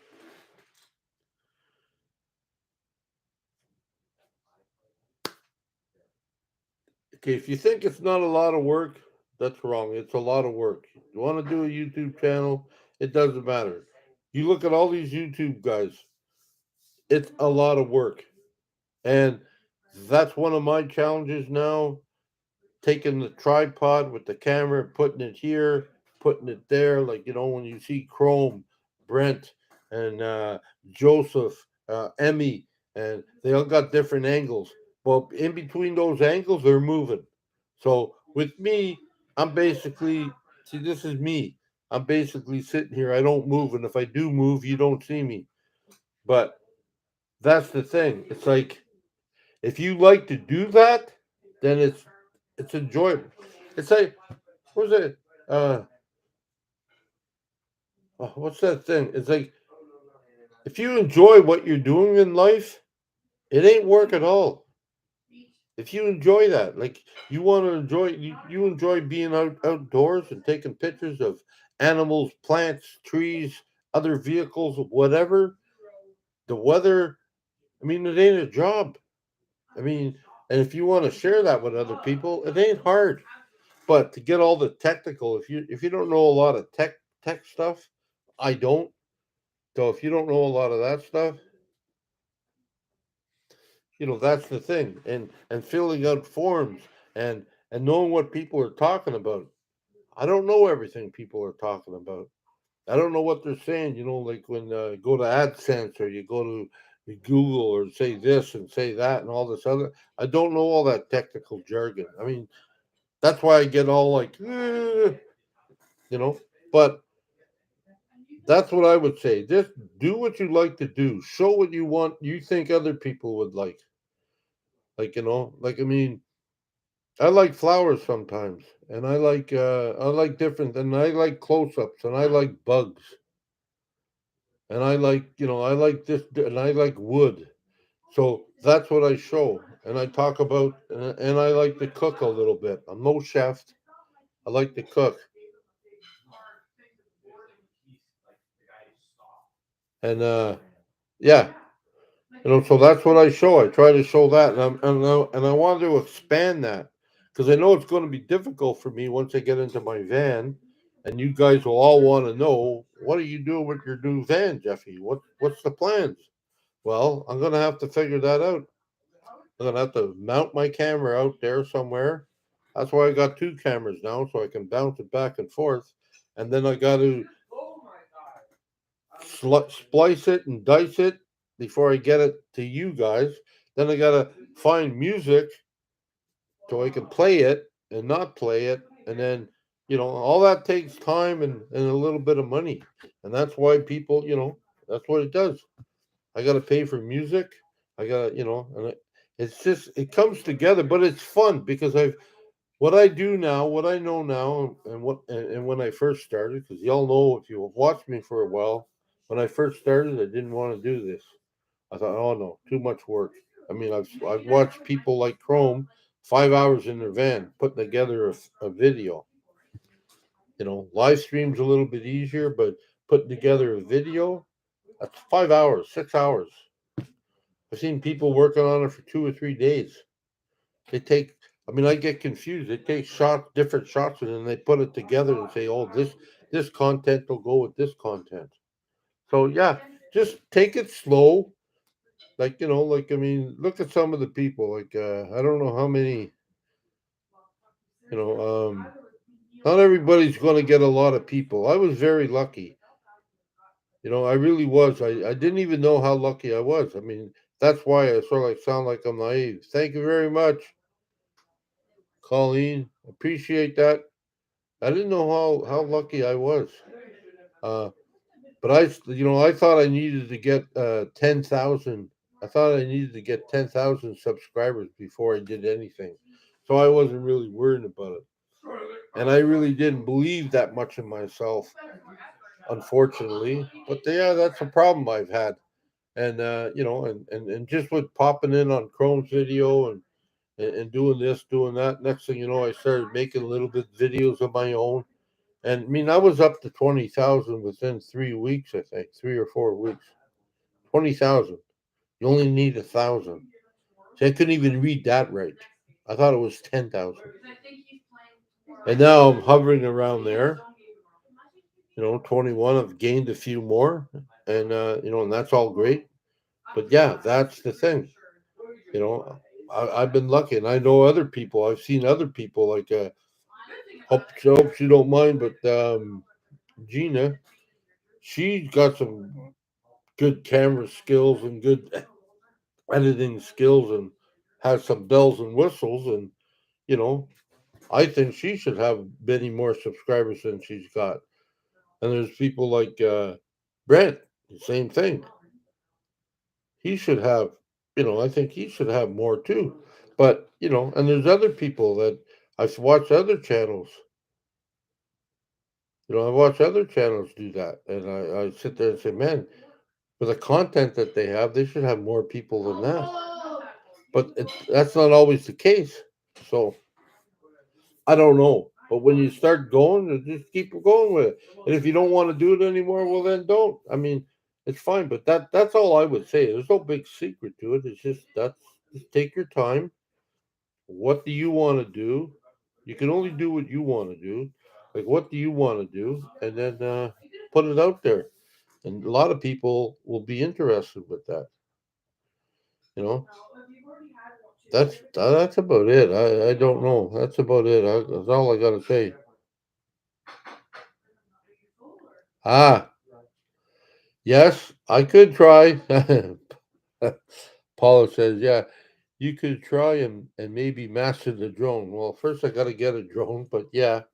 Okay, if you think it's not a lot of work, that's wrong. It's a lot of work. You want to do a YouTube channel, it doesn't matter. You look at all these YouTube guys, it's a lot of work. And that's one of my challenges now, taking the tripod with the camera, putting it here, putting it there. Like, when you see Chrome, Brent, and Joseph, Emmy, and they all got different angles. Well, in between those angles, they're moving. So with me, I'm basically, see, this is me. I'm basically sitting here. I don't move. And if I do move, you don't see me. But that's the thing. It's like, if you like to do that, then it's enjoyable. It's like, what was it? What's that thing? It's like, if you enjoy what you're doing in life, it ain't work at all. If you enjoy that, like, you want to you enjoy being outdoors and taking pictures of animals, plants, trees, other vehicles, whatever. The weather. I mean, it ain't a job. I mean, and if you want to share that with other people, it ain't hard. But to get all the technical, if you don't know a lot of tech stuff, I don't. So if you don't know a lot of that stuff, that's the thing. And filling out forms and knowing what people are talking about. I don't know everything people are talking about. I don't know what they're saying. Like when you go to AdSense or you go to Google or say this and say that and all this other. I don't know all that technical jargon. I mean, that's why I get all like, you know. But that's what I would say. Just do what you like to do. Show what you want. You think other people would like. Like, like, I mean, I like flowers sometimes, and I like different, and I like close-ups, and I like bugs, and I like this, and I like wood. So that's what I show, and I talk about, and I like to cook a little bit. I'm no chef. I like to cook, and yeah. So that's what I show. I try to show that, and I wanted to expand that because I know it's going to be difficult for me once I get into my van, and you guys will all want to know what are you doing with your new van, Jeffy? What's the plans? Well, I'm going to have to figure that out. I'm going to have to mount my camera out there somewhere. That's why I got two cameras now, so I can bounce it back and forth, and then I got to splice it and dice it before I get it to you guys. Then I gotta find music so I can play it and not play it, and then all that takes time and a little bit of money, and that's why people, that's what it does. I gotta pay for music. I gotta, and it's just it comes together, but it's fun because I've what I do now, what I know now, and when I first started, because y'all know if you have watched me for a while, when I first started, I didn't want to do this. I thought, oh no, too much work. I mean, I've watched people like Chrome 5 hours in their van putting together a video. Live stream's a little bit easier, but putting together a video, that's 5 hours, 6 hours. I've seen people working on it for 2 or 3 days. They take, I mean, I get confused. They take different shots, and then they put it together and say, "Oh, this content will go with this content." So yeah, just take it slow. Like I mean, look at some of the people. Like I don't know how many. You know, not everybody's going to get a lot of people. I was very lucky. I really was. I didn't even know how lucky I was. I mean, that's why I sort of like sound like I'm naive. Thank you very much, Colleen. Appreciate that. I didn't know how lucky I was. Uh, but I thought I needed to get 10,000. I thought I needed to get 10,000 subscribers before I did anything. So I wasn't really worried about it. And I really didn't believe that much in myself, unfortunately. But yeah, that's a problem I've had. And and just with popping in on Chrome's video and doing this, doing that. Next thing you know, I started making a little bit videos of my own. And I mean, I was up to 20,000 within 3 weeks, I think, 3 or 4 weeks. 20,000. You only need 1,000. See, I couldn't even read that right. I thought it was 10,000. And now I'm hovering around there. 21. I've gained a few more, and and that's all great. But yeah, that's the thing. You know, I've been lucky, and I know other people. I've seen other people like hope you don't mind, but Gina, she's got some good camera skills and good editing skills and has some bells and whistles. And, you know, I think she should have many more subscribers than she's got. And there's people like Brent, the same thing. He should have, I think he should have more too. But, and there's other people that I've watched other channels. I watch other channels do that. And I sit there and say, man, for the content that they have, they should have more people than that. But that's not always the case. So I don't know. But when you start going, just keep going with it. And if you don't want to do it anymore, well then don't. I mean, it's fine. But that's all I would say. There's no big secret to it. It's just take your time. What do you want to do? You can only do what you want to do. Like what do you want to do? And then put it out there. And a lot of people will be interested with that. You know. That's about it. I don't know. That's about it. That's all I gotta say. Ah, yes, I could try. Paula says, "Yeah, you could try and maybe master the drone." Well, first I gotta get a drone, but yeah,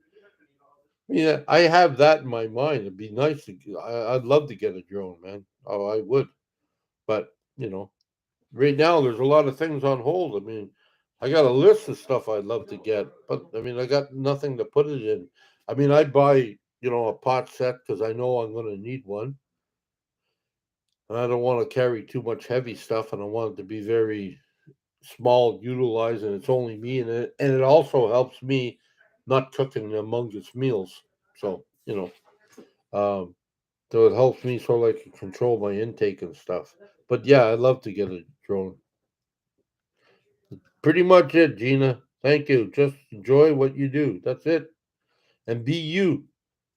yeah, I have that in my mind. It'd be nice to. I'd love to get a drone, man. Oh, I would. But right now there's a lot of things on hold. I mean, I got a list of stuff I'd love to get, but I mean, I got nothing to put it in. I mean, I'd buy, a pot set because I know I'm going to need one, and I don't want to carry too much heavy stuff, and I want it to be very small, utilized, and it's only me, and it also helps me not cooking humongous meals. So um, so it helps me so I can control my intake and stuff. But yeah, I'd love to get a drone. Pretty much it, Gina. Thank you. Just enjoy what you do. That's it. And be you.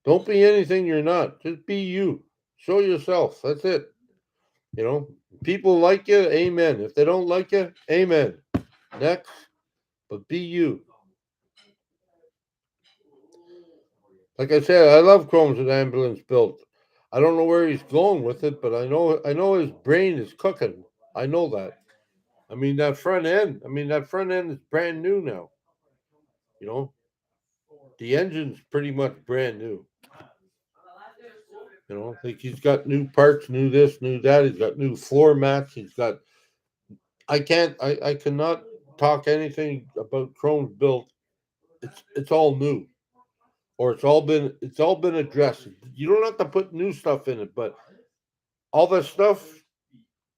Don't be anything you're not. Just be you. Show yourself. That's it. You know, people like you, amen. If they don't like you, amen. Next. But be you. Like I said, I love Chrome's an ambulance built. I don't know where he's going with it, but I know his brain is cooking. I know that. I mean that front end is brand new now. You know, the engine's pretty much brand new. You know, like he's got new parts, new this, new that. He's got new floor mats. He's got. I cannot talk anything about Chrome's built. It's all new, or it's all been addressed. You don't have to put new stuff in it, but all the stuff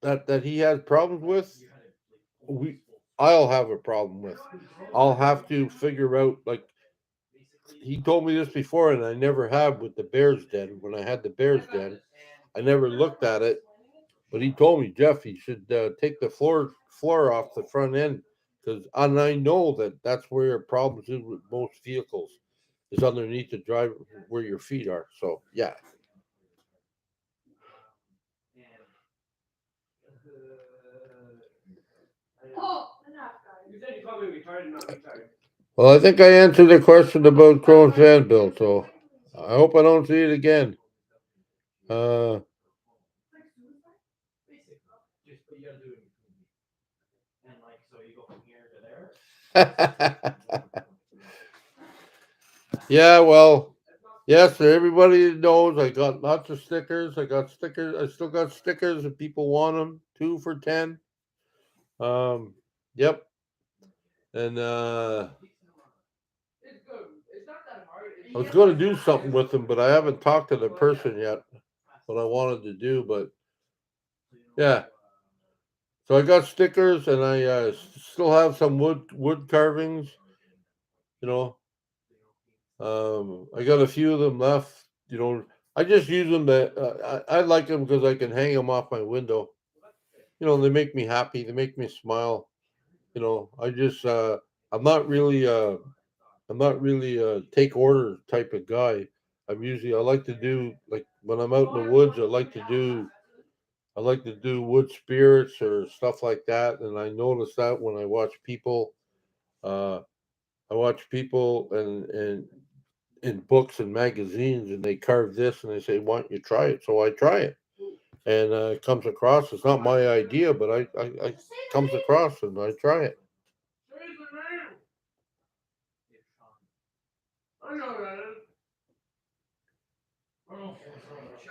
that he has problems with, we I'll have a problem with. I'll have to figure out, like he told me this before, and I never have with the Bears Den. When I had the Bears Den, I never looked at it, but he told me, Jeff, you should take the floor off the front end, because and I know that that's where your problems is with most vehicles, is underneath the driver where your feet are. So yeah. Oh, enough, guys. You said you called me retarded, not retarded. Well, I think I answered the question about Crohn's fan bill, so I hope I don't see it again. Uh, Basic. Just what you gotta do. And like, so you go from here to there. yeah, well, yes, for everybody that knows, I got lots of stickers. I got stickers. I still got stickers if people want them. 2 for 10. Yep. And It's good. It's not that hard. I was going to do something with them, but I haven't talked to the person yet. What I wanted to do, but yeah. So I got stickers, and I still have some wood carvings. You know, I got a few of them left. You know, I just use them. I like them because I can hang them off my window. You know, they make me happy. They make me smile. You know, I'm not really a take order type of guy. I like to do, like when I'm out in the woods. I like to do wood spirits or stuff like that. And I notice that when I watch people. Uh, I watch people and in books and magazines, and they carve this, and they say, "Why don't you try it?" So I try it, and it comes across. It's not my idea, but I comes across, and I try it. I know that.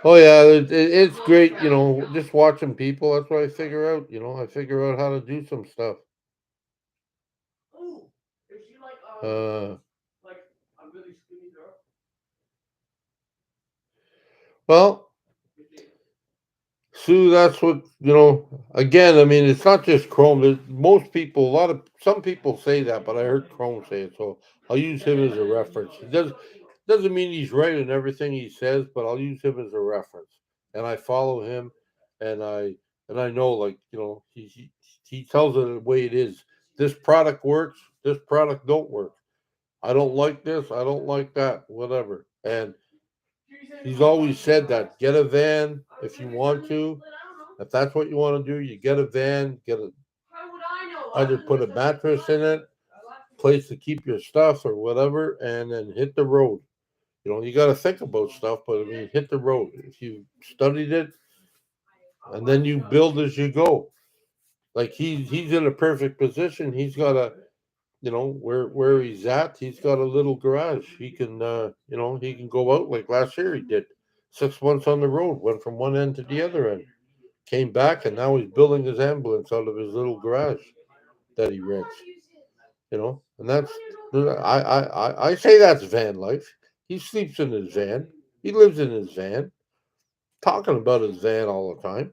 Oh yeah, it's great. You know, just watching people. That's what I figure out. You know, I figure out how to do some stuff. Oh, is she Uh, like a really skinny girl? well, Sue, that's what Again, I mean, it's not just Chrome. Most people, some people say that, but I heard Chrome say it, so I'll use him as a reference. It doesn't mean he's right in everything he says, but I'll use him as a reference, and I follow him, and I know, like, he tells it the way it is. This product works. This product don't work. I don't like this. I don't like that. Whatever. And he's always said that get a van if you want to. If that's what you want to do, you get a van, How would I know? either put a mattress in it, place to keep your stuff or whatever, and then hit the road. You know, you got to think about stuff, but I mean, hit the road. If you studied it, and then you build as you go. Like he's in a perfect position. He's got where he's at. He's got a little garage. He can he can go out like last year. He did 6 months on the road, went from one end to the other end, came back, and now he's building his ambulance out of his little garage that he rents. And I say that's van life. He sleeps in his van. He lives in his van, talking about his van all the time.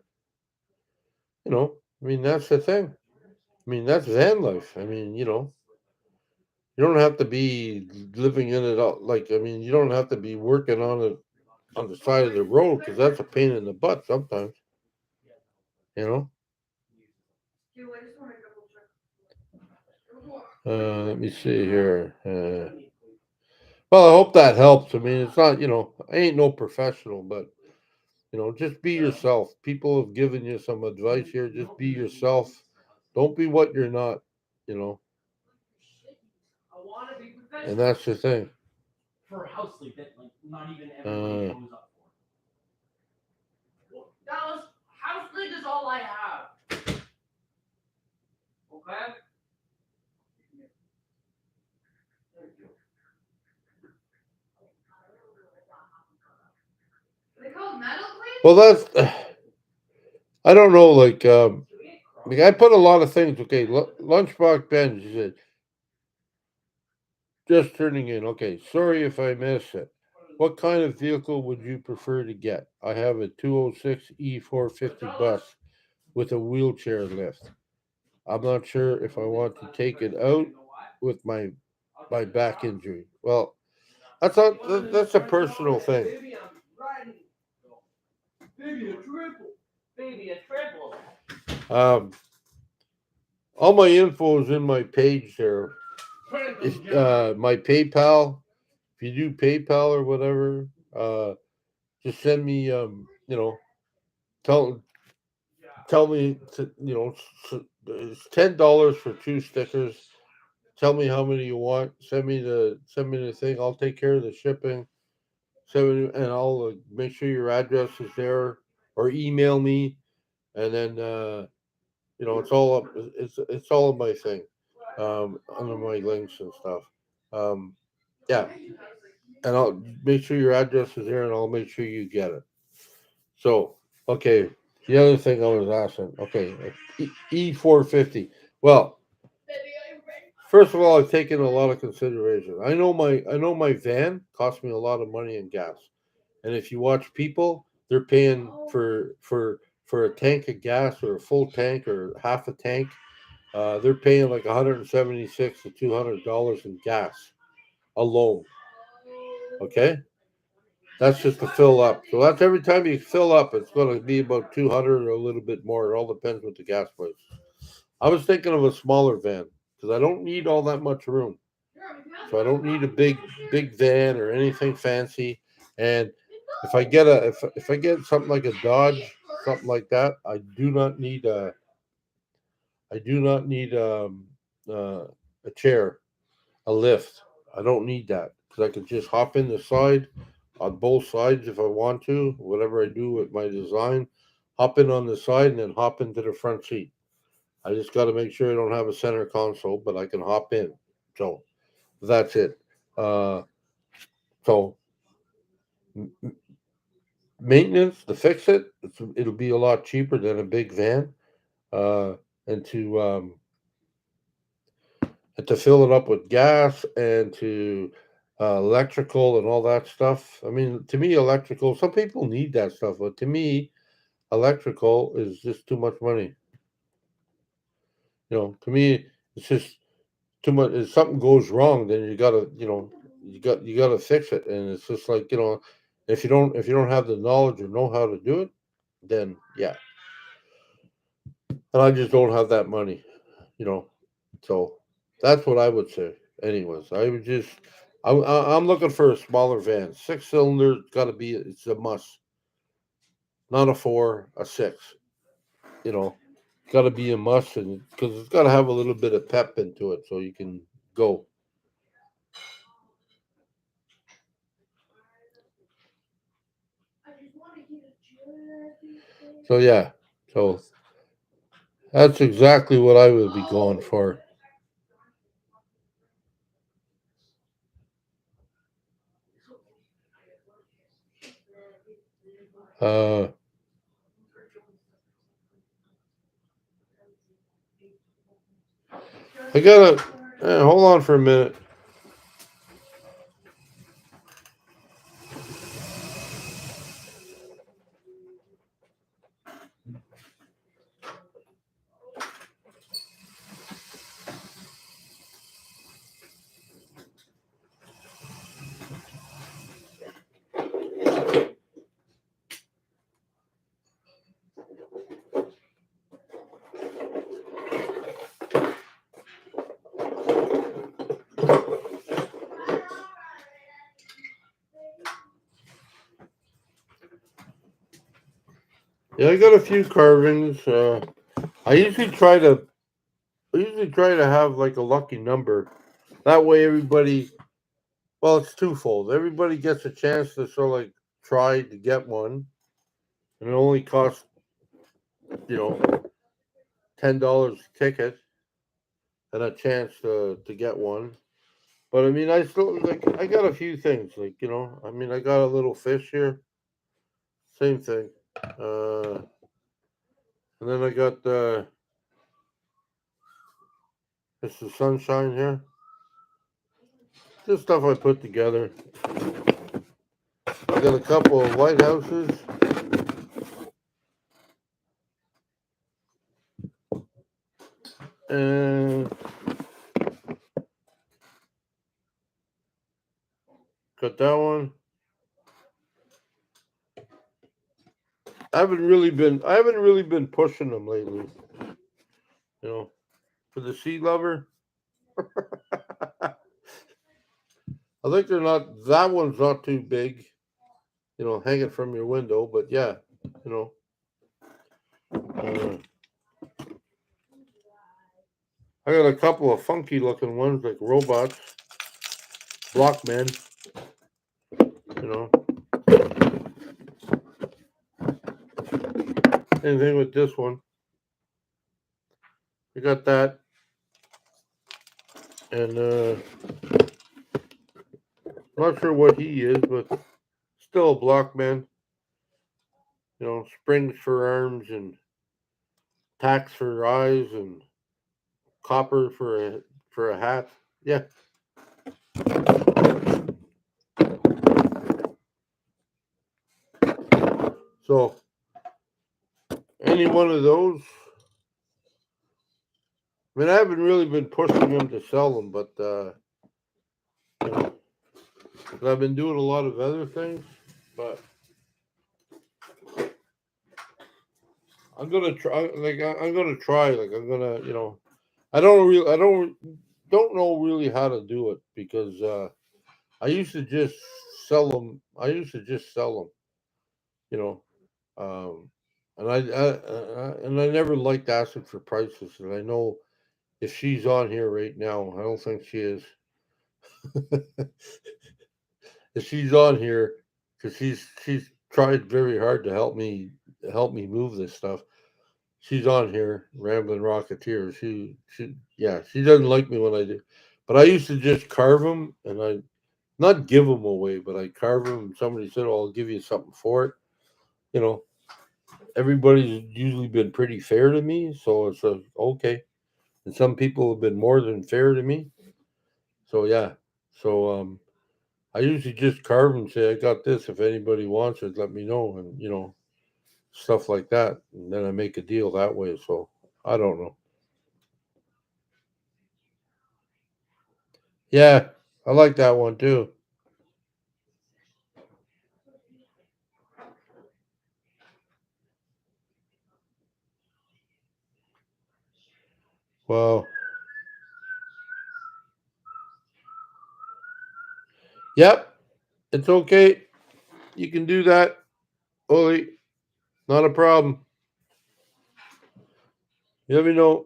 I mean, that's the thing. I mean, that's van life. I mean, you don't have to be living in it all. Like, I mean, you don't have to be working on it on the side of the road, because that's a pain in the butt sometimes. you know. Yeah, I just wanna double check. Let me see here. Well, I hope that helps. I mean, it's not, I ain't no professional, but just be yourself. People have given you some advice here. Just be yourself. Don't be what you're not, you know, I want to be and professional that's the thing. for house sleep that like not even everybody Uh, shows up for. Well, Dallas, house sleep is all I have. Okay. There you go. Are they called metal plates? Well, that's, I don't know, like I put a lot of things. Okay, lunchbox Ben, she said, just turning in. Okay, sorry if I missed it. What kind of vehicle would you prefer to get? I have a 206 E450 bus with a wheelchair lift. I'm not sure if I want to take it out with my back injury. Well, that's a personal thing. Baby, I'm riding. Baby, a triple. Baby, a triple. All my info is in my page there. If, my PayPal, if you do PayPal or whatever, just send me, tell tell me to, it's $10 for 2 stickers. Tell me how many you want. Send me the thing. I'll take care of the shipping. And I'll make sure your address is there, or email me, and then it's all up. It's all in my thing, under my links and stuff. Yeah, and I'll make sure your address is there, and I'll make sure you get it. So, okay, the other thing I was asking, okay, E450. Well, first of all, I've taken a lot of consideration. I know my van cost me a lot of money in gas, and if you watch people, they're paying for a tank of gas, or a full tank, or half a tank. They're paying like $176 to $200 in gas alone. Okay, that's just to fill up. So that's every time you fill up, it's going to be about 200 or a little bit more. It all depends with the gas price. I was thinking of a smaller van because I don't need all that much room. So I don't need a big van or anything fancy. And if I get something like a Dodge, something like that, I do not need uh, a chair, a lift. I don't need that because I can just hop in the side, on both sides if I want to. Whatever I do with my design, hop in on the side and then hop into the front seat. I just got to make sure I don't have a center console, but I can hop in. So that's it. Uh, so maintenance to fix it, it'll be a lot cheaper than a big van. Uh, and to fill it up with gas, and to electrical and all that stuff. I mean, to me, electrical. Some people need that stuff, but to me, electrical is just too much money. To me, it's just too much. If something goes wrong, then you gotta fix it, and it's just like, if you don't have the knowledge or know how to do it, then yeah. And I just don't have that money, you know. So that's what I would say. Anyways, I would just, I'm looking for a smaller van. 6 cylinder, got to be, it's a must. Not a four, a six. You know, got to be a must, and because it's got to have a little bit of pep into it, so you can go. So yeah, so that's exactly what I would be going for. Uh, I gotta hold on for a minute. Yeah, I got a few carvings. I usually try to have like a lucky number. That way everybody, well, it's twofold. Everybody gets a chance to sort of like try to get one. And it only costs, $10 a ticket and a chance to get one. But I mean, I still like. I got a few things like I mean, I got a little fish here. Same thing. And then I got it's the sunshine here. Just stuff I put together. I got a couple of lighthouses. And got that one. I haven't really been pushing them lately. For the sea lover. I think they're not. That one's not too big. Hang it from your window. But yeah, you know. I got a couple of funky looking ones like robots, blockmen. You know. Anything with this one. We got that. And not sure what he is, but still a blockman. Springs for arms and tacks for eyes and copper for a hat. Yeah. So any one of those. I mean, I haven't really been pushing them to sell them, but I've been doing a lot of other things. But I'm gonna try. I'm gonna try. I'm gonna. I don't know really how to do it because I used to just sell them. You know, um, and I never liked asking for prices. And I know if she's on here right now, I don't think she is. If she's on here, because she's tried very hard to help me move this stuff. She's on here, Rambling Rocketeer. She doesn't like me when I do, but I used to just carve them and I not give them away, but I carve them. And somebody said, "Oh, I'll give you something for it." You know, everybody's usually been pretty fair to me, so it's okay. And some people have been more than fair to me. So yeah, so I usually just carve and say, "I got this. If anybody wants it, let me know." And stuff like that. And then I make a deal that way. So I don't know. Yeah, I like that one too. Well, yep, it's okay. You can do that, Oli. Not a problem. You let me know.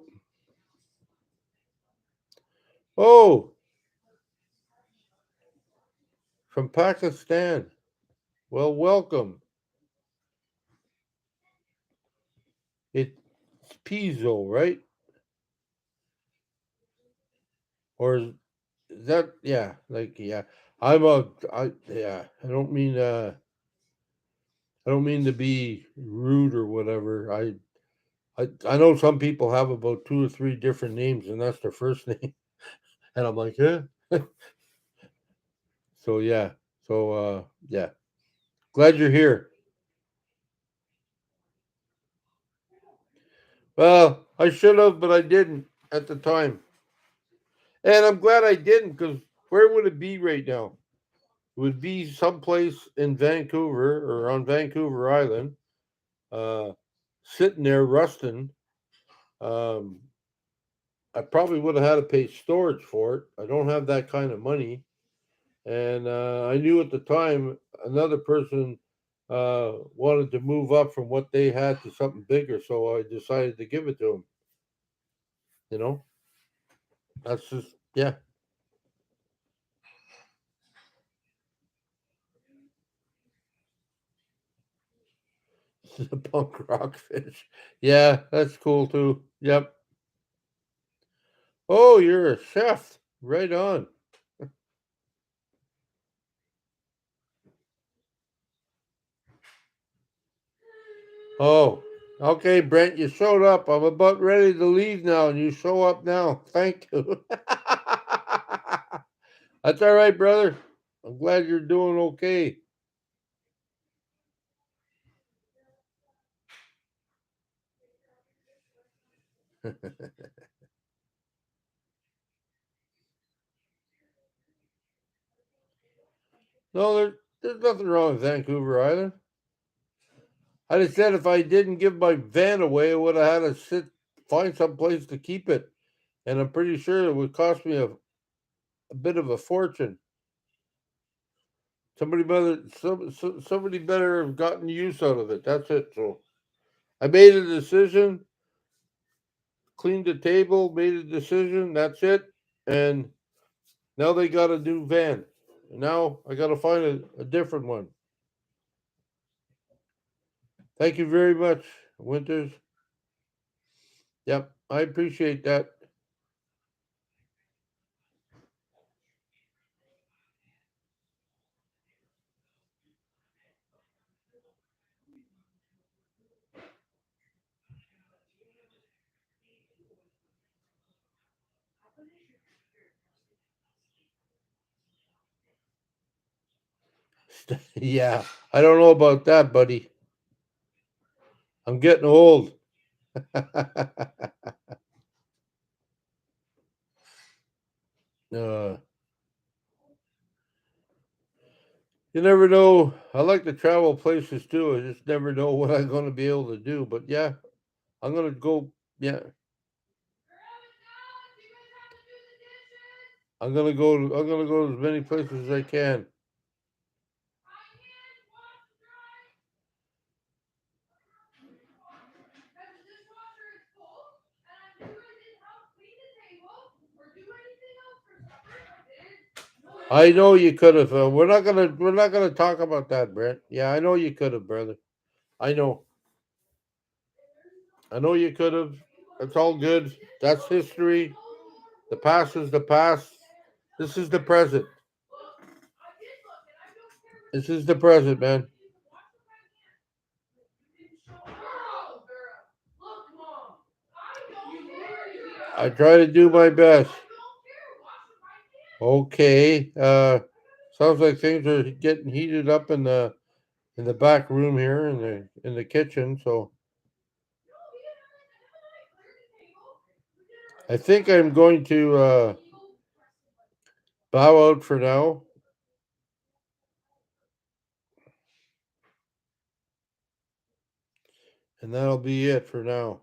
Oh, from Pakistan. Well, welcome. It's Pizzo, right? Or is that yeah? Like yeah. Yeah. I don't mean to be rude or whatever. I know some people have about two or three different names, and that's their first name. And I'm like, huh? So yeah. So yeah. Glad you're here. Well, I should have, but I didn't at the time. And I'm glad I didn't because where would it be right now? It would be someplace in Vancouver or on Vancouver Island, uh, sitting there rusting. Um, I probably would have had to pay storage for it. I don't have that kind of money. And I knew at the time another person wanted to move up from what they had to something bigger, so I decided to give it to him. You know, that's just yeah. The punk rock fish. Yeah, that's cool too. Yep. Oh, you're a chef. Right on. Oh, okay, Brent, you showed up. I'm about ready to leave now, and you show up now. Thank you. That's all right, brother. I'm glad you're doing okay. No, there's nothing wrong with Vancouver Island. I just said if I didn't give my van away, I would have had to find some place to keep it, and I'm pretty sure it would cost me a bit of a fortune. Somebody better have gotten use out of it. That's it. So I made a decision, cleaned the table, made a decision. That's it. And now they got a new van. Now I got to find a different one. Thank you very much, Winters. Yep, I appreciate that. Yeah, I don't know about that, buddy. I'm getting old. uh, you never know. I like to travel places too. I just never know what I'm going to be able to do. But yeah, I'm going to go. Yeah, I'm going to go. I'm going to go to as many places as I can. I know you could have. We're not gonna. We're not gonna talk about that, Brent. Yeah, I know you could have, brother. I know. I know you could have. It's all good. That's history. The past is the past. This is the present. This is the present, man. I try to do my best. Okay. Sounds like things are getting heated up in the back room here in the kitchen. So I think I'm going to bow out for now. And that'll be it for now.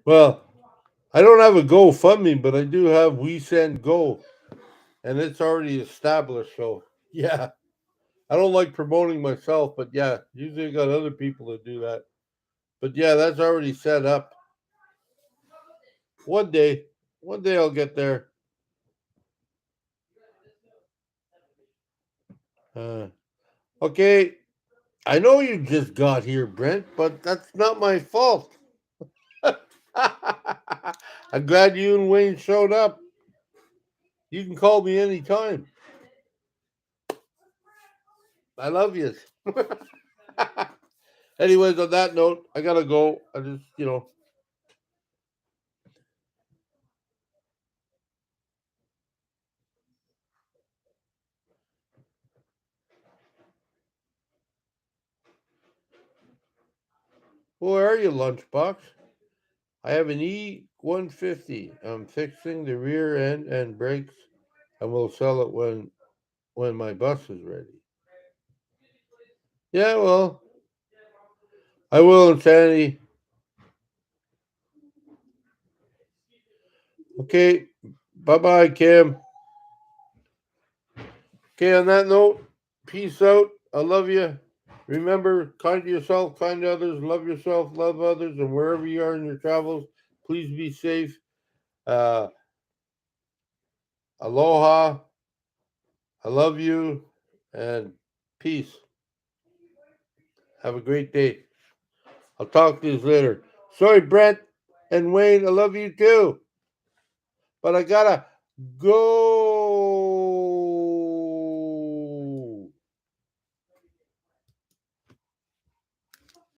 Well, I don't have a GoFundMe, but I do have We Send Go, and it's already established. So yeah, I don't like promoting myself, but yeah, usually I got other people that do that. But yeah, that's already set up. One day, one day I'll get there. Uh, okay, I know you just got here, Brent, but that's not my fault. I'm glad you and Wayne showed up. You can call me anytime. I love you. Anyways, on that note, I gotta go. I just. Where are you, lunchbox? I have an E150. I'm fixing the rear end and brakes, and we'll sell it when my bus is ready. Yeah, well, I will, Insanity. Okay, bye bye, Kim. Okay, on that note, peace out. I love you. Remember, kind to yourself, kind to others, love yourself, love others, and wherever you are in your travels, please be safe. Aloha. I love you, and peace. Have a great day. I'll talk to you later. Sorry, Brent and Wayne, I love you too. But I gotta go.